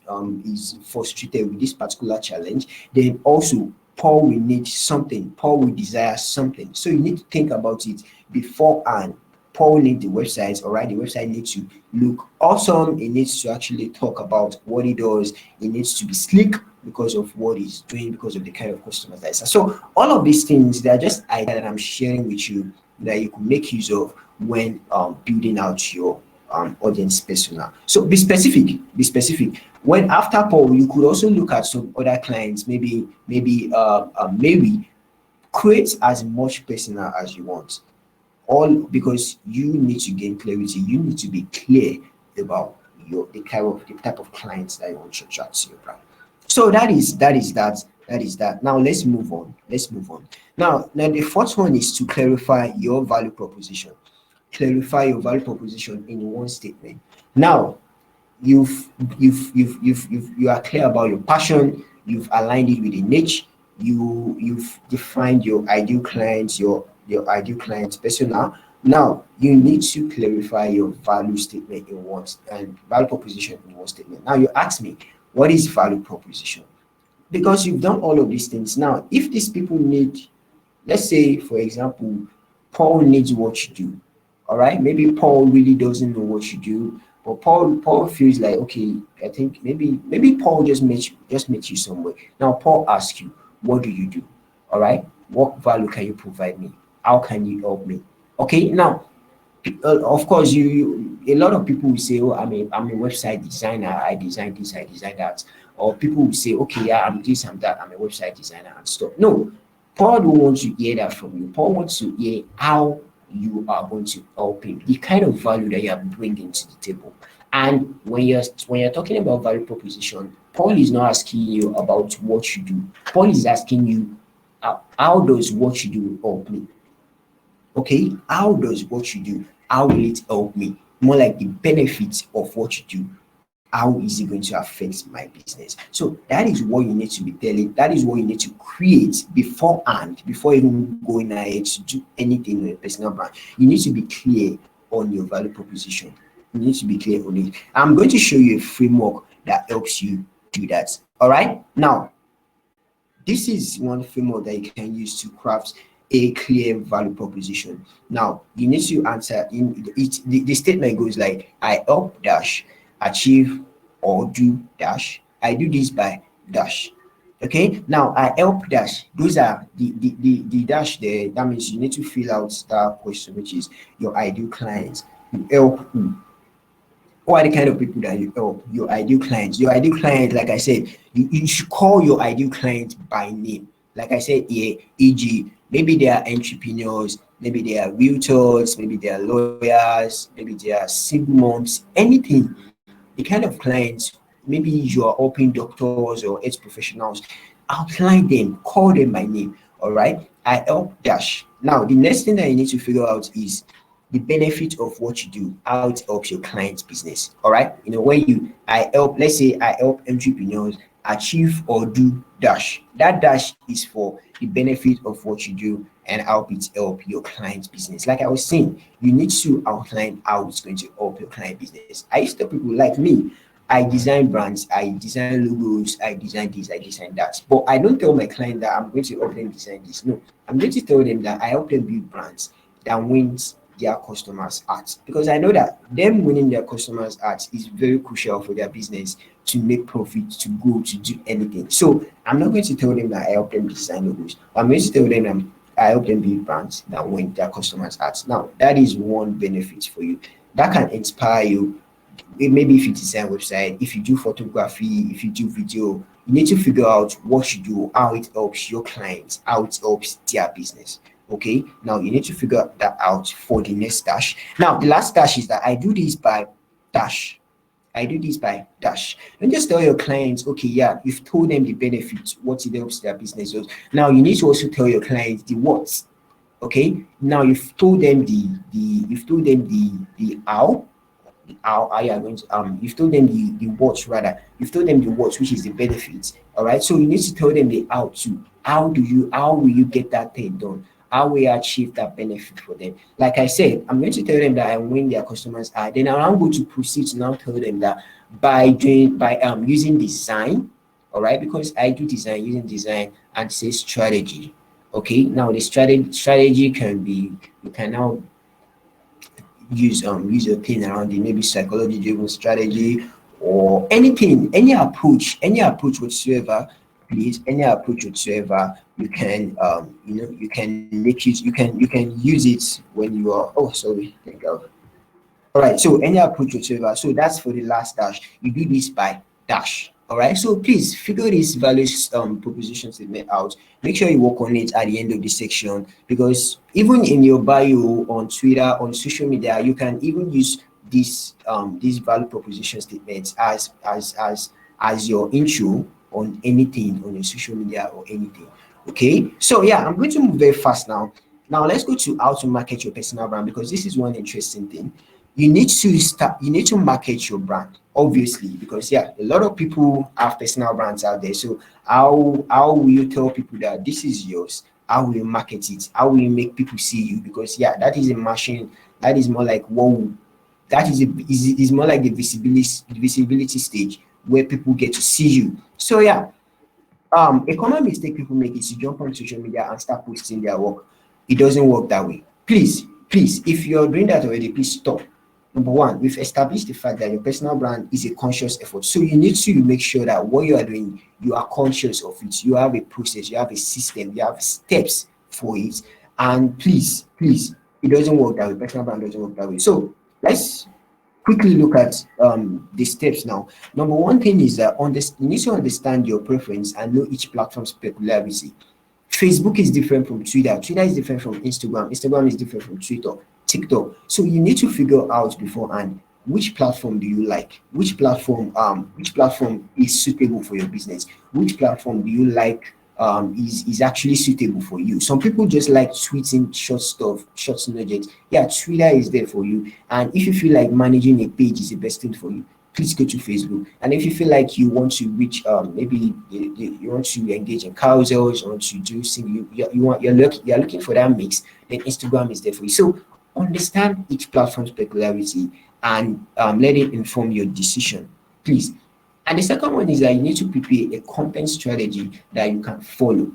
frustrated with this particular challenge. Then also Paul will need something. Paul will desire something. So you need to think about it beforehand. Paul needs the website, all right? The website needs to look awesome. It needs to actually talk about what it does. It needs to be sleek because of what he's doing, because of the kind of customers that is. So all of these things, they're just ideas that I'm sharing with you that you can make use of when building out your audience persona. So be specific. When after Paul, you could also look at some other clients, maybe create as much persona as you want. All because you need to gain clarity. You need to be clear about the type of clients that you want to attract to your brand. So that is that. Now let's move on. Now the fourth one is to clarify your value proposition. Clarify your value proposition in one statement. Now you are clear about your passion. You've aligned it with a niche. You've defined your ideal clients, your ideal client persona. Now you need to clarify your value statement in one and value proposition in one statement. Now you ask me, what is value proposition? Because you've done all of these things. Now, if these people need, let's say, for example, Paul needs what you do. All right, maybe Paul really doesn't know what you do, but Paul feels like, okay, I think maybe Paul just met you somewhere. Now Paul asks you, what do you do? All right, what value can you provide me? How can you help me? Okay, now of course you a lot of people will say, oh, I'm a website designer, I design this, I design that. Or people will say, okay, yeah, I'm this, I'm that, I'm a website designer and stuff. No, Paul don't want to hear that from you. Paul wants to hear how you are going to help him, the kind of value that you are bringing to the table. And when you're talking about value proposition, Paul is not asking you about what you do. Paul is asking you, how does what you do help me? Okay, how does what you do, how will it help me? More like the benefits of what you do. How is it going to affect my business? So that is what you need to be telling. That is what you need to create beforehand, before even going ahead to do anything in a personal brand. You need to be clear on your value proposition. You need to be clear on it. I'm going to show you a framework that helps you do that. All right. Now, this is one framework that you can use to craft a clear value proposition. Now, you need to answer in it. The statement goes like, I help dash achieve or do dash. I do this by dash. Okay, now I help dash. Those are the dash there. That means you need to fill out that question, which is your ideal clients. You help who? Who are the kind of people that you help? Your ideal clients. Your ideal client, like I said, you should call your ideal client by name. Like I said here, e.g., maybe they are entrepreneurs, maybe they are realtors, maybe they are lawyers, maybe they are single moms, anything. The kind of clients, maybe you are helping doctors or health professionals, outline them, call them by name. All right, I help dash. Now, the next thing that you need to figure out is the benefit of what you do, how it helps your client's business. All right, when let's say I help entrepreneurs achieve or do dash. That dash is for the benefit of what you do and how it help your client's business. Like I was saying, you need to outline how it's going to help your client business. I used to tell people like me, I design brands, I design logos, I design this, I design that. But I don't tell my client that I'm going to help them design this. No, I'm going to tell them that I help them build brands that wins their customers' hearts, because I know that them winning their customers' hearts is very crucial for their business to make profit, to grow, to do anything. So I'm not going to tell them that I help them design logos. I'm going to tell them I help them build brands that win their customers' hearts. Now, that is one benefit for you. That can inspire you. Maybe if you design a website, if you do photography, if you do video, you need to figure out what you do, how it helps your clients, how it helps their business. Okay, now you need to figure that out for the next dash. Now, the last dash is that I do this by dash. I do this by dash. And just tell your clients, okay, yeah, you've told them the benefits, what it helps their business does. Now you need to also tell your clients the what. Okay, now you've told them the how are you going to you've told them the what, rather you've told them the what, which is the benefits. All right, so you need to tell them the how too. How will you get that thing done? How will you achieve that benefit for them? Like I said, I'm going to tell them that I win their customers. Then I'm going to proceed to now tell them that by using design, all right, because I do design, using design and say strategy. Okay, now the strategy can be, you can now use your thing around it, maybe psychology driven strategy or anything, any approach whatsoever. Please, any approach whatsoever, you can you can make it, you can use it when you are, oh sorry, thank God. All right, so any approach whatsoever. So that's for the last dash. You do this by dash. All right, so please figure this values proposition statement out. Make sure you work on it at the end of the section, because even in your bio on Twitter, on social media, you can even use this value proposition statements as your intro on anything on your social media or anything. Okay, so yeah, I'm going to move very fast now. Now let's go to how to market your personal brand, because this is one interesting thing. You need to market your brand, obviously, because yeah, a lot of people have personal brands out there. So how will you tell people that this is yours? How will you market it? How will you make people see you? Because yeah, that is a machine. That is more like whoa. That is more like the visibility stage where people get to see you. So yeah, a common mistake people make is to jump on social media and start posting their work. It doesn't work that way. Please, if you're doing that already, please stop. Number one, we've established the fact that your personal brand is a conscious effort. So you need to make sure that what you are doing, you are conscious of it. You have a process, you have a system, you have steps for it. And please, it doesn't work that way. Personal brand doesn't work that way. So let's quickly look at the steps now. Number one thing is that you need to understand your preference and know each platform's peculiarity. Facebook is different from Twitter. Twitter is different from Instagram. Instagram is different from Twitter, TikTok. So you need to figure out beforehand which platform do you like? Which platform is suitable for your business? Which platform do you like is actually suitable for you? Some people just like tweeting short stuff, short nuggets. Yeah, Twitter is there for you. And if you feel like managing a page is the best thing for you, please go to Facebook. And if you feel like you want to reach, maybe you want to engage in carousels, you want to do something, you're looking for that mix, then Instagram is there for you. So understand each platform's peculiarity and let it inform your decision, please. And the second one is that you need to prepare a content strategy that you can follow.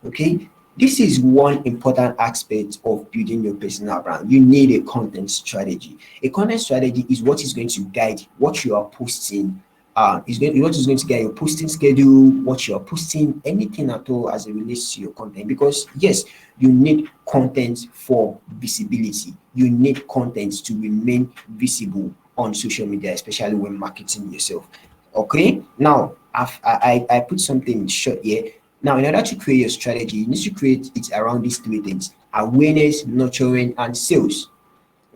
Okay, this is one important aspect of building your personal brand. You need a content strategy. A content strategy is what is going to guide what you are posting. What is going to guide your posting schedule, what you are posting, anything at all as it relates to your content. Because yes, you need content for visibility. You need content to remain visible on social media, especially when marketing yourself. Okay, now I put something short here. Now, in order to create your strategy, you need to create it around these three things: awareness, nurturing, and sales.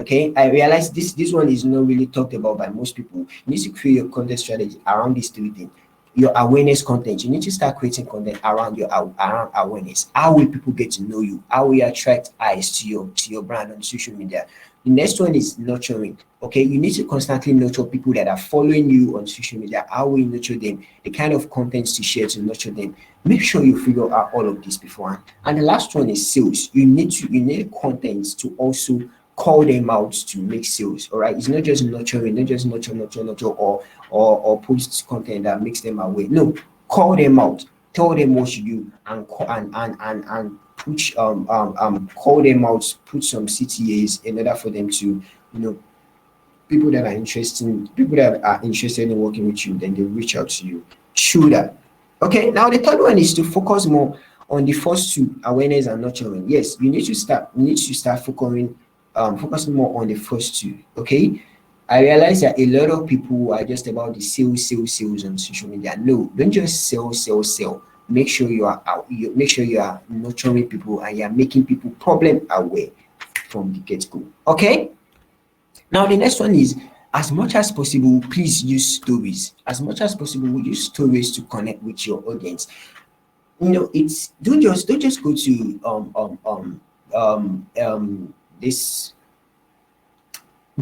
Okay, I realize this one is not really talked about by most people. You need to create your content strategy around these three things. Your awareness content, you need to start creating content around around awareness. How will people get to know you? How will you attract eyes to your brand on social media? The next one is nurturing. Okay, you need to constantly nurture people that are following you on social media. How will you nurture them? The kind of contents to share to nurture them. Make sure you figure out all of this beforehand. And the last one is sales. You need content to also call them out to make sales. All right, it's not just nurturing, not just nurture, or post content that makes them aware. No, call them out, tell them what you do, and push call them out, put some CTAs in order for them to, people that are interested in working with you, then they reach out to you through that. Okay, now the third one is to focus more on the first two, awareness and nurturing. Yes, you need to start focusing more on the first two. Okay, I realize that a lot of people are just about the sales on social media. No, don't just sell. Make sure you are out. Make sure you are nurturing people and you are making people problem aware from the get-go. Okay. Now the next one is, as much as possible, please use stories. As much as possible, use stories to connect with your audience. It's don't just go to this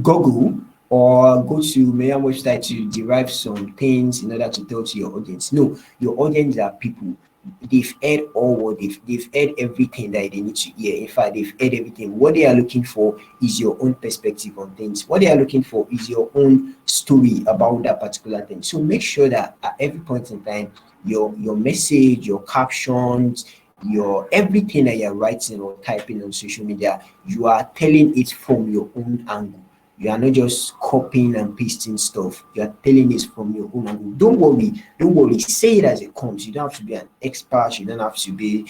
Google or go to Mayan website to derive some things in order to tell to your audience. No, your audience are people. They've heard they've heard everything that they need to hear. In fact, they've heard everything. What they are looking for is your own perspective on things. What they are looking for is your own story about that particular thing. So make sure that at every point in time, your message, your captions, your everything that you're writing or typing on social media, you are telling it from your own angle. You are not just copying and pasting stuff. You are telling it from your own angle. Don't worry. Say it as it comes. You don't have to be an expert. You don't have to know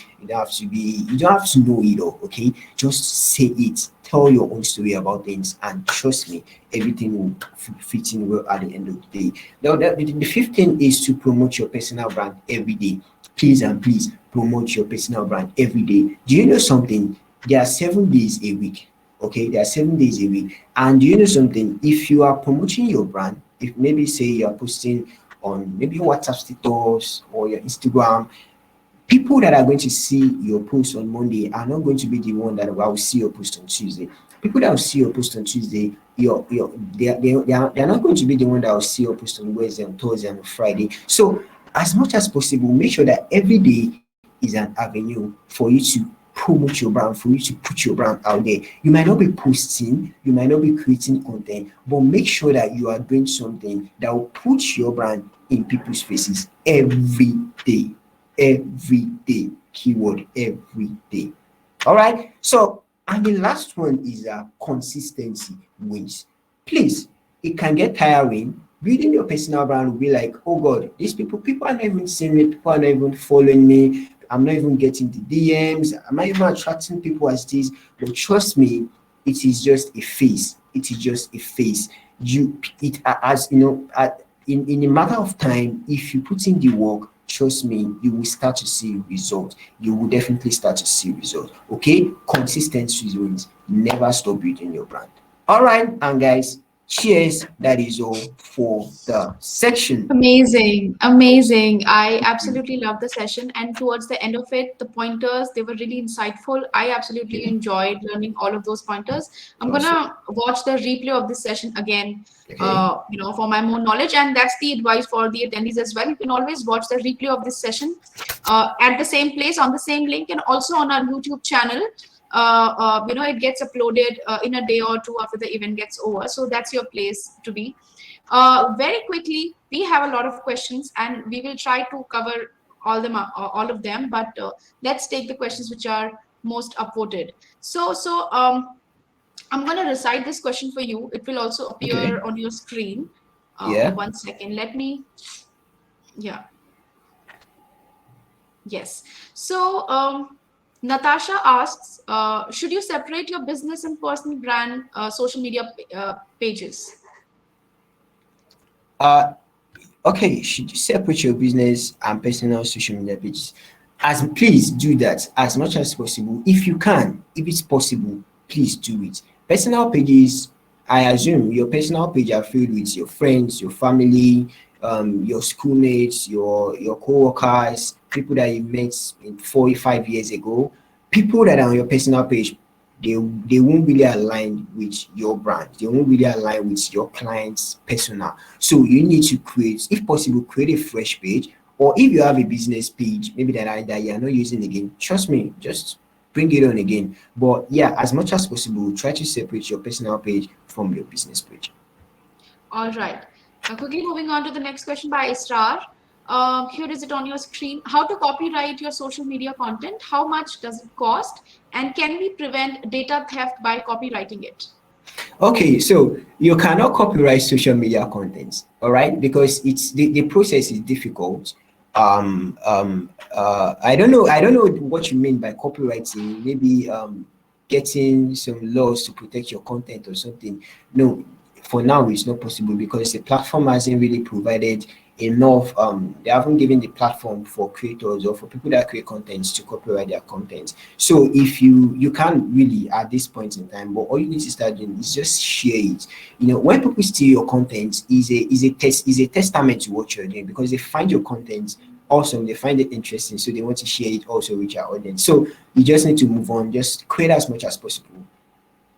it all. Okay, just say it. Tell your own story about things, and trust me, everything will fit in well at the end of the day. Now, the fifth thing is to promote your personal brand every day. Please promote your personal brand every day. Do you know something? There are 7 days a week. Okay, there are 7 days a week. And do you know something? If you are promoting your brand, if maybe say you are posting on maybe WhatsApp status or your Instagram, people that are going to see your post on Monday are not going to be the one that will see your post on Tuesday. People that will see your post on Tuesday, they are not going to be the one that will see your post on Wednesday, on Thursday, and on Friday. So as much as possible, make sure that every day is an avenue for you to promote your brand, for you to put your brand out there. You might not be posting, you might not be creating content, but make sure that you are doing something that will put your brand in people's faces every day. Every day. Keyword every day. All right. So, and the last one is consistency wins. Please, it can get tiring. Building your personal brand will be like, oh God, these people are not even seeing me, people are not even following me. I'm not even getting the DMs. I'm not even attracting people as this. But trust me, it is just a phase. It is just a phase. As you know, in a matter of time, if you put in the work, trust me, you will start to see results. You will definitely start to see results. Okay, consistency wins. Never stop building your brand. All right, and guys, cheers. That is all for the section.
Amazing, amazing. I absolutely love the session. And towards the end of it, the pointers, they were really insightful. I absolutely
Okay,
enjoyed learning all of those pointers. I'm
awesome.
gonna watch the replay of this session again,
Okay,
for my more knowledge. And that's the advice for the attendees as well. You can always watch the replay of this session at the same place, on the same link, and also on our YouTube channel. It gets uploaded in a day or two after the event gets over. So that's your place to be. Very quickly, we have a lot of questions, and we will try to cover all of them. But let's take the questions which are most upvoted. So I'm going to recite this question for you. It will also
okay,
appear on your screen.
yeah.
1 second. Let me. Yeah. Yes. So Natasha asks, should you separate your business and personal brand social media pages?
Uh, okay, should you separate your business and personal social media pages? As please do that as much as possible. If you can, if it's possible, please do it. Personal pages, I assume your personal page are filled with your friends, your family, your schoolmates, your co-workers, people that you met in 4 or 5 years ago. People that are on your personal page, they won't really align with your brand. They won't really align with your client's persona. So you need to create, if possible, create a fresh page. Or if you have a business page, maybe that you are not using again, trust me, just bring it on again. But yeah, as much as possible, try to separate your personal page from your business page.
All right. Quickly moving on to the next question by Israr. Here is it on your screen. How to copyright your social media content? How much does it cost? And can we prevent data theft by copywriting it?
Okay, so you cannot copyright social media contents, all right, because it's the process is difficult. I don't know what you mean by copywriting. Maybe getting some laws to protect your content or something. No, for now it's not possible because the platform hasn't really provided enough. They haven't given the platform for creators or for people that create contents to copyright their content. So if you can't really at this point in time, but all you need to start doing is just share it. When people steal your content, is a testament to what you're doing, because they find your content awesome, they find it interesting, so they want to share it also with your audience. So you just need to move on, just create as much as possible.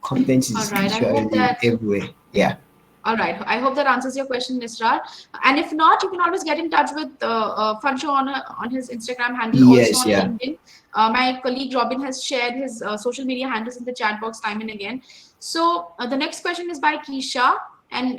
Content
All
is
right. I hope
literally
that
everywhere. Yeah.
All right. I hope that answers your question, Nisrar. And if not, you can always get in touch with Funsho on his Instagram handle, also
Yes.
on
Yeah.
LinkedIn. My colleague Robin has shared his social media handles in the chat box time and again. So the next question is by Keisha, and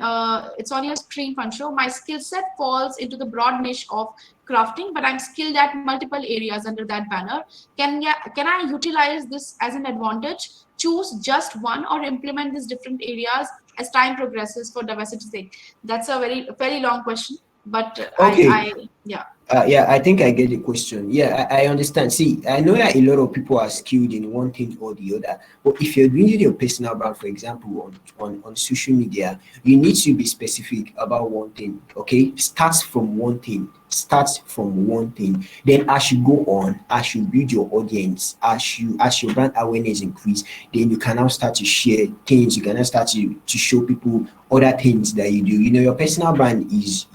it's on your screen, Funsho. My skill set falls into the broad niche of crafting, but I'm skilled at multiple areas under that banner. Can I utilize this as an advantage? Choose just one or implement these different areas as time progresses for diversity's sake? That's a very long question, but
Okay.
yeah.
Yeah, I think I get the question. Yeah, I understand. See, I know that a lot of people are skilled in one thing or the other, but if you're doing your personal brand, for example, on social media, you need to be specific about one thing. Okay, starts from one thing. Starts from one thing. Then, as you go on, as you build your audience, as your brand awareness increase, then you can now start to share things. You can now start to show people other things that you do. Your personal brand is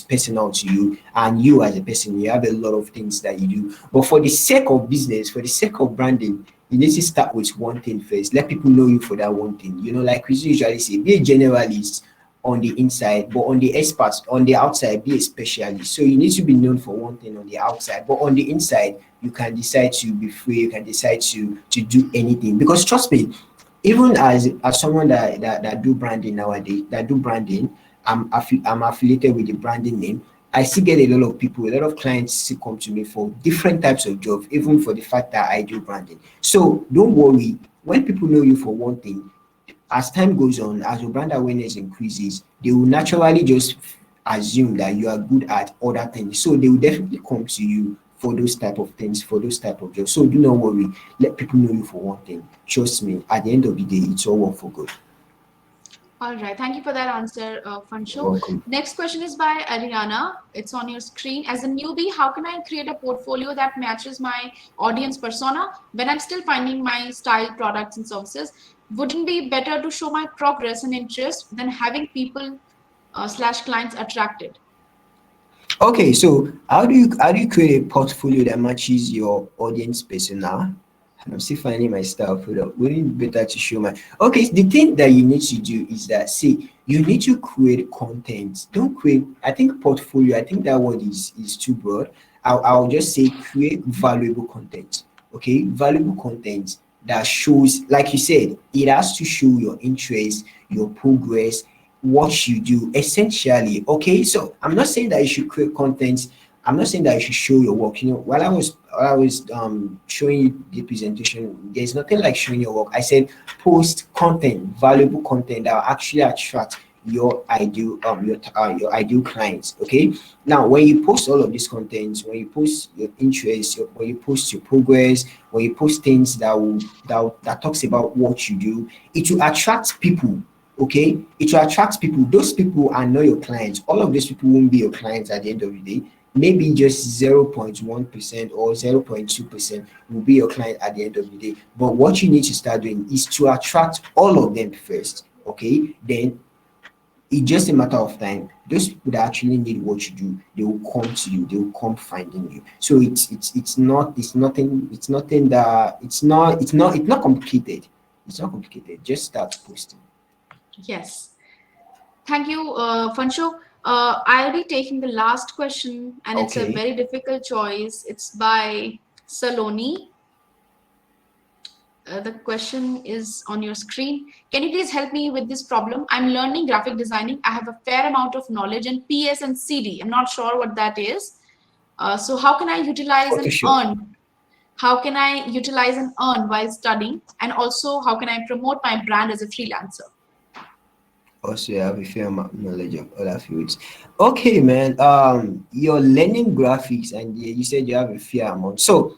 personal to you, and you as a person, you have a lot of things that you do. But for the sake of business, for the sake of branding, you need to start with one thing first. Let people know you for that one thing. Like we usually say, be a generalist. on the inside, but on the experts on the outside, be a specialist. So you need to be known for one thing on the outside, but on the inside, you can decide to be free. You can decide to do anything. Because trust me, even as someone that do branding nowadays, that do branding, I'm affiliated with the branding name. I still get a lot of people, a lot of clients still come to me for different types of jobs, even for the fact that I do branding. So don't worry, when people know you for one thing, as time goes on, as your brand awareness increases, they will naturally just assume that you are good at other things. So they will definitely come to you for those type of things, for those type of jobs. So do not worry. Let people know you for one thing. Trust me, at the end of the day, it's all work for good.
All right, thank you for that answer,
You're
Funsho.
welcome.
Next question is by Ariana. It's on your screen. As a newbie, how can I create a portfolio that matches my audience persona when I'm still finding my style, products, and services? Wouldn't be better to show my progress and interest than having people slash clients attracted?
Okay, so how do you create a portfolio that matches your audience persona? I'm still finding my style for that. Wouldn't it be better to show my okay? The thing that you need to do is that see, you need to create content. Don't create. I think portfolio. I think that word is too broad. I'll just say create valuable content. Okay, valuable content that shows, like you said, it has to show your interest, your progress, what you do essentially. Okay, so I'm not saying that you should create content. I'm not saying that you should show your work. While I was showing you the presentation, there's nothing like showing your work. I said post content, valuable content that will actually attract your ideal clients. Okay, now when you post all of this content, when you post your interest, when you post your progress, when you post things that talks about what you do, it will attract people. Okay, it will attract people. Those people are not your clients. All of these people won't be your clients at the end of the day. Maybe just 0.1% or 0.2% will be your client at the end of the day. But what you need to start doing is to attract all of them first. Okay, then it's just a matter of time. Those people that actually need what you do, they will come to you. They will come finding you. So it's not complicated. It's not complicated. Just start posting.
Yes. Thank you, Fansho. I'll be taking the last question, and it's a
Okay.
very difficult choice. It's by Saloni. The question is on your screen. Can you please help me with this problem? I'm learning graphic designing. I have a fair amount of knowledge in PS and CD. I'm not sure what that is. So how can I utilize and
Photoshop.
earn? How can I utilize and earn while studying? And also, how can I promote my brand as a freelancer?
Also, you have a fair amount of knowledge of other fields. Okay, man. You're learning graphics, and you said you have a fair amount. So,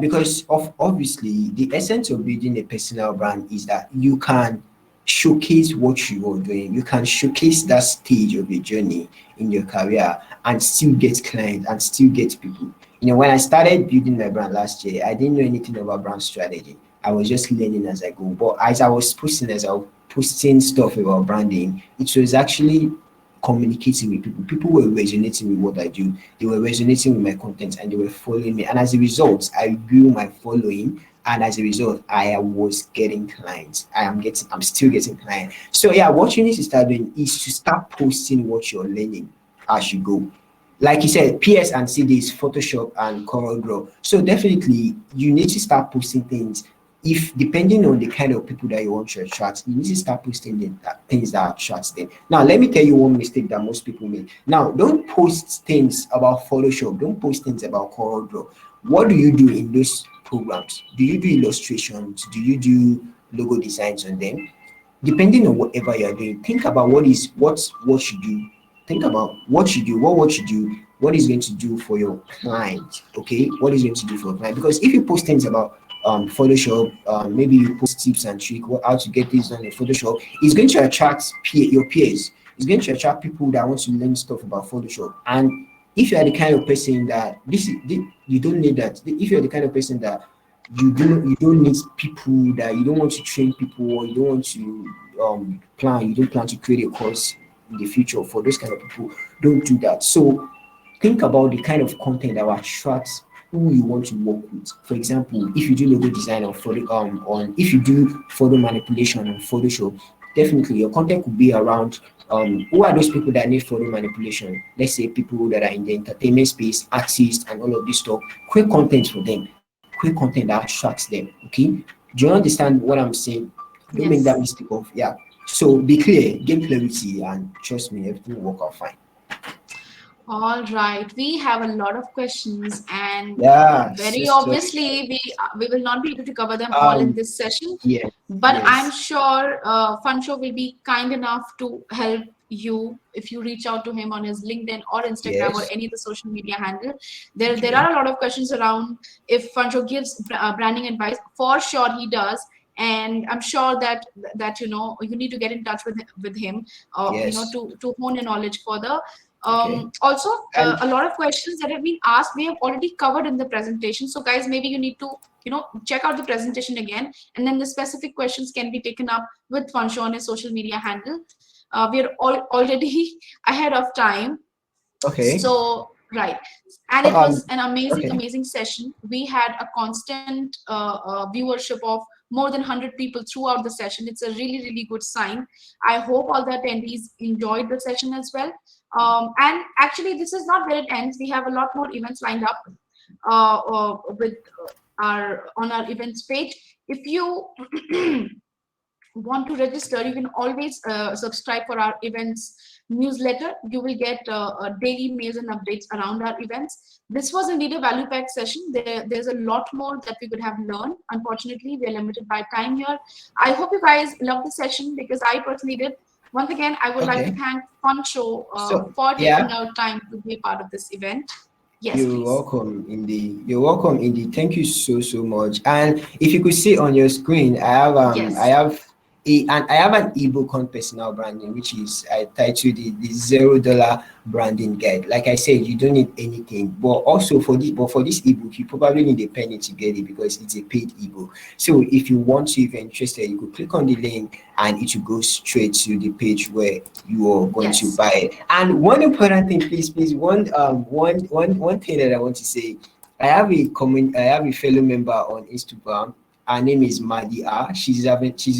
because of obviously the essence of building a personal brand is that you can showcase what you are doing. You can showcase that stage of your journey in your career and still get clients and still get people. When I started building my brand last year, I didn't know anything about brand strategy. I was just learning as I go. But as I was posting stuff about branding, it was actually communicating with people. People were resonating with what I do. They were resonating with my content and they were following me. And as a result, I grew my following. And as a result, I was getting clients. I'm still getting clients. So yeah, what you need to start doing is to start posting what you're learning as you go. Like you said, PS and CDs, Photoshop and CorelDRAW. So definitely you need to start posting things. If depending on the kind of people that you want to attract, you need to start posting things that attracts them. Now, let me tell you one mistake that most people make. Now, don't post things about Photoshop. Don't post things about CorelDRAW. What do you do in those programs? Do you do illustrations? Do you do logo designs on them? Depending on whatever you're doing, think about what you do. Think about what you do, what you do, what is going to do for your client. Okay, what is going to do for your client? Because if you post things about Photoshop, maybe you post tips and tricks, how to get this done in Photoshop, it's going to attract your peers. It's going to attract people that want to learn stuff about Photoshop. And if you are the kind of person that you don't need that. If you're the kind of person that you don't need people, that you don't want to train people, or you don't want to you don't plan to create a course in the future for those kind of people, don't do that. So think about the kind of content that will attract who you want to work with. For example, if you do logo design on if you do photo manipulation on Photoshop, definitely your content could be around who are those people that need photo manipulation. Let's say people that are in the entertainment space, artists, and all of this stuff. Create content for them. Create content that attracts them. Okay. Do you understand what I'm saying? Don't make that
Yes.
mistake of, yeah. So be clear, gain clarity, and trust me, everything will work out fine.
All right, we have a lot of questions, and
Yeah,
very
so
obviously, we will not be able to cover them all in
um
this session.
yes,
But I'm
yes,
sure Funsho will be kind enough to help you if you reach out to him on his LinkedIn or Instagram or
yes.
any of the social media handle. There
Okay,
are a lot of questions around if Funsho gives branding advice. For sure, he does. And I'm sure that you need to get in touch with him,
yes.
to hone your knowledge further.
Okay.
Also,
And
a lot of questions that have been asked we have already covered in the presentation. So, guys, maybe you need to check out the presentation again, and then the specific questions can be taken up with Funsho on his social media handle. We are already ahead of time.
okay.
So, right. And it
Um
was an amazing,
okay.
amazing session. We had a constant viewership of more than 100 people throughout the session. It's a really, really good sign. I hope all the attendees enjoyed the session as well. And actually, this is not where it ends. We have a lot more events lined up with our on our events page. If you want to register, you can always subscribe for our events newsletter. You will get daily mails and updates around our events. This was indeed a value packed session. There's a lot more that we could have learned. Unfortunately, we are limited by time here. I hope you guys loved the session, because I personally did. Once again, I would like to
Okay.
thank Funsho
So
for taking
yeah,
out time to be a part of this event. Yes,
you're
please.
welcome indeed. You're welcome indeed. Thank you so so much. And if you could see on your screen, I
Yes.
have I have an ebook on personal branding, which is I titled the $0 branding guide. Like I said, you don't need anything, but also for this ebook, you probably need a penny to get it because it's a paid ebook. So if you want to, if you're interested, you could click on the link and it will go straight to the page where you are going to
Yes.
buy it. And one important thing, please, one thing that I want to say. I have a fellow member on Instagram. Her name is Madia. She's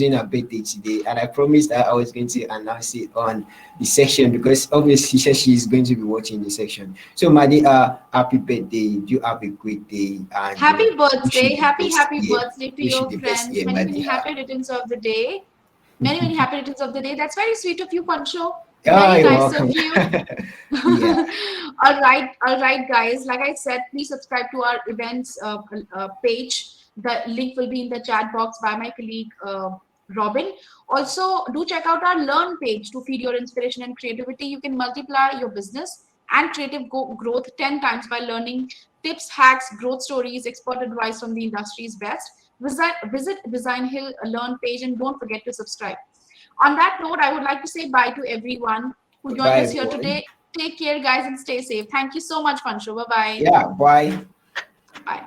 in her birthday today, and I promised that I was going to announce it on the section because obviously she said she's going to be watching the section. So Madia, happy birthday! You have a great day, and
Happy
wish you
birthday.
the
Happy,
best.
happy
Yeah,
birthday to
wish you
your
the best.
friend.
Yeah,
Many, many happy
Madia.
returns of the day. Many, many happy returns of the day. That's very sweet of you, Pancho.
Oh,
Very
you're
nice of
welcome.
you.
Yeah.
All right, guys. Like I said, please subscribe to our events page. The link will be in the chat box by my colleague Robin. Also, do check out our Learn page to feed your inspiration and creativity. You can multiply your business and creative growth 10 times by learning tips, hacks, growth stories, expert advice from the industry's best. Visit Designhill Learn page, and don't forget to subscribe. On that note, I would like to say bye to everyone who joined
Bye,
us here
everyone.
today. Take care, guys, and stay safe. Thank you so much, Fansho. Bye-bye.
Yeah. Bye.
Bye.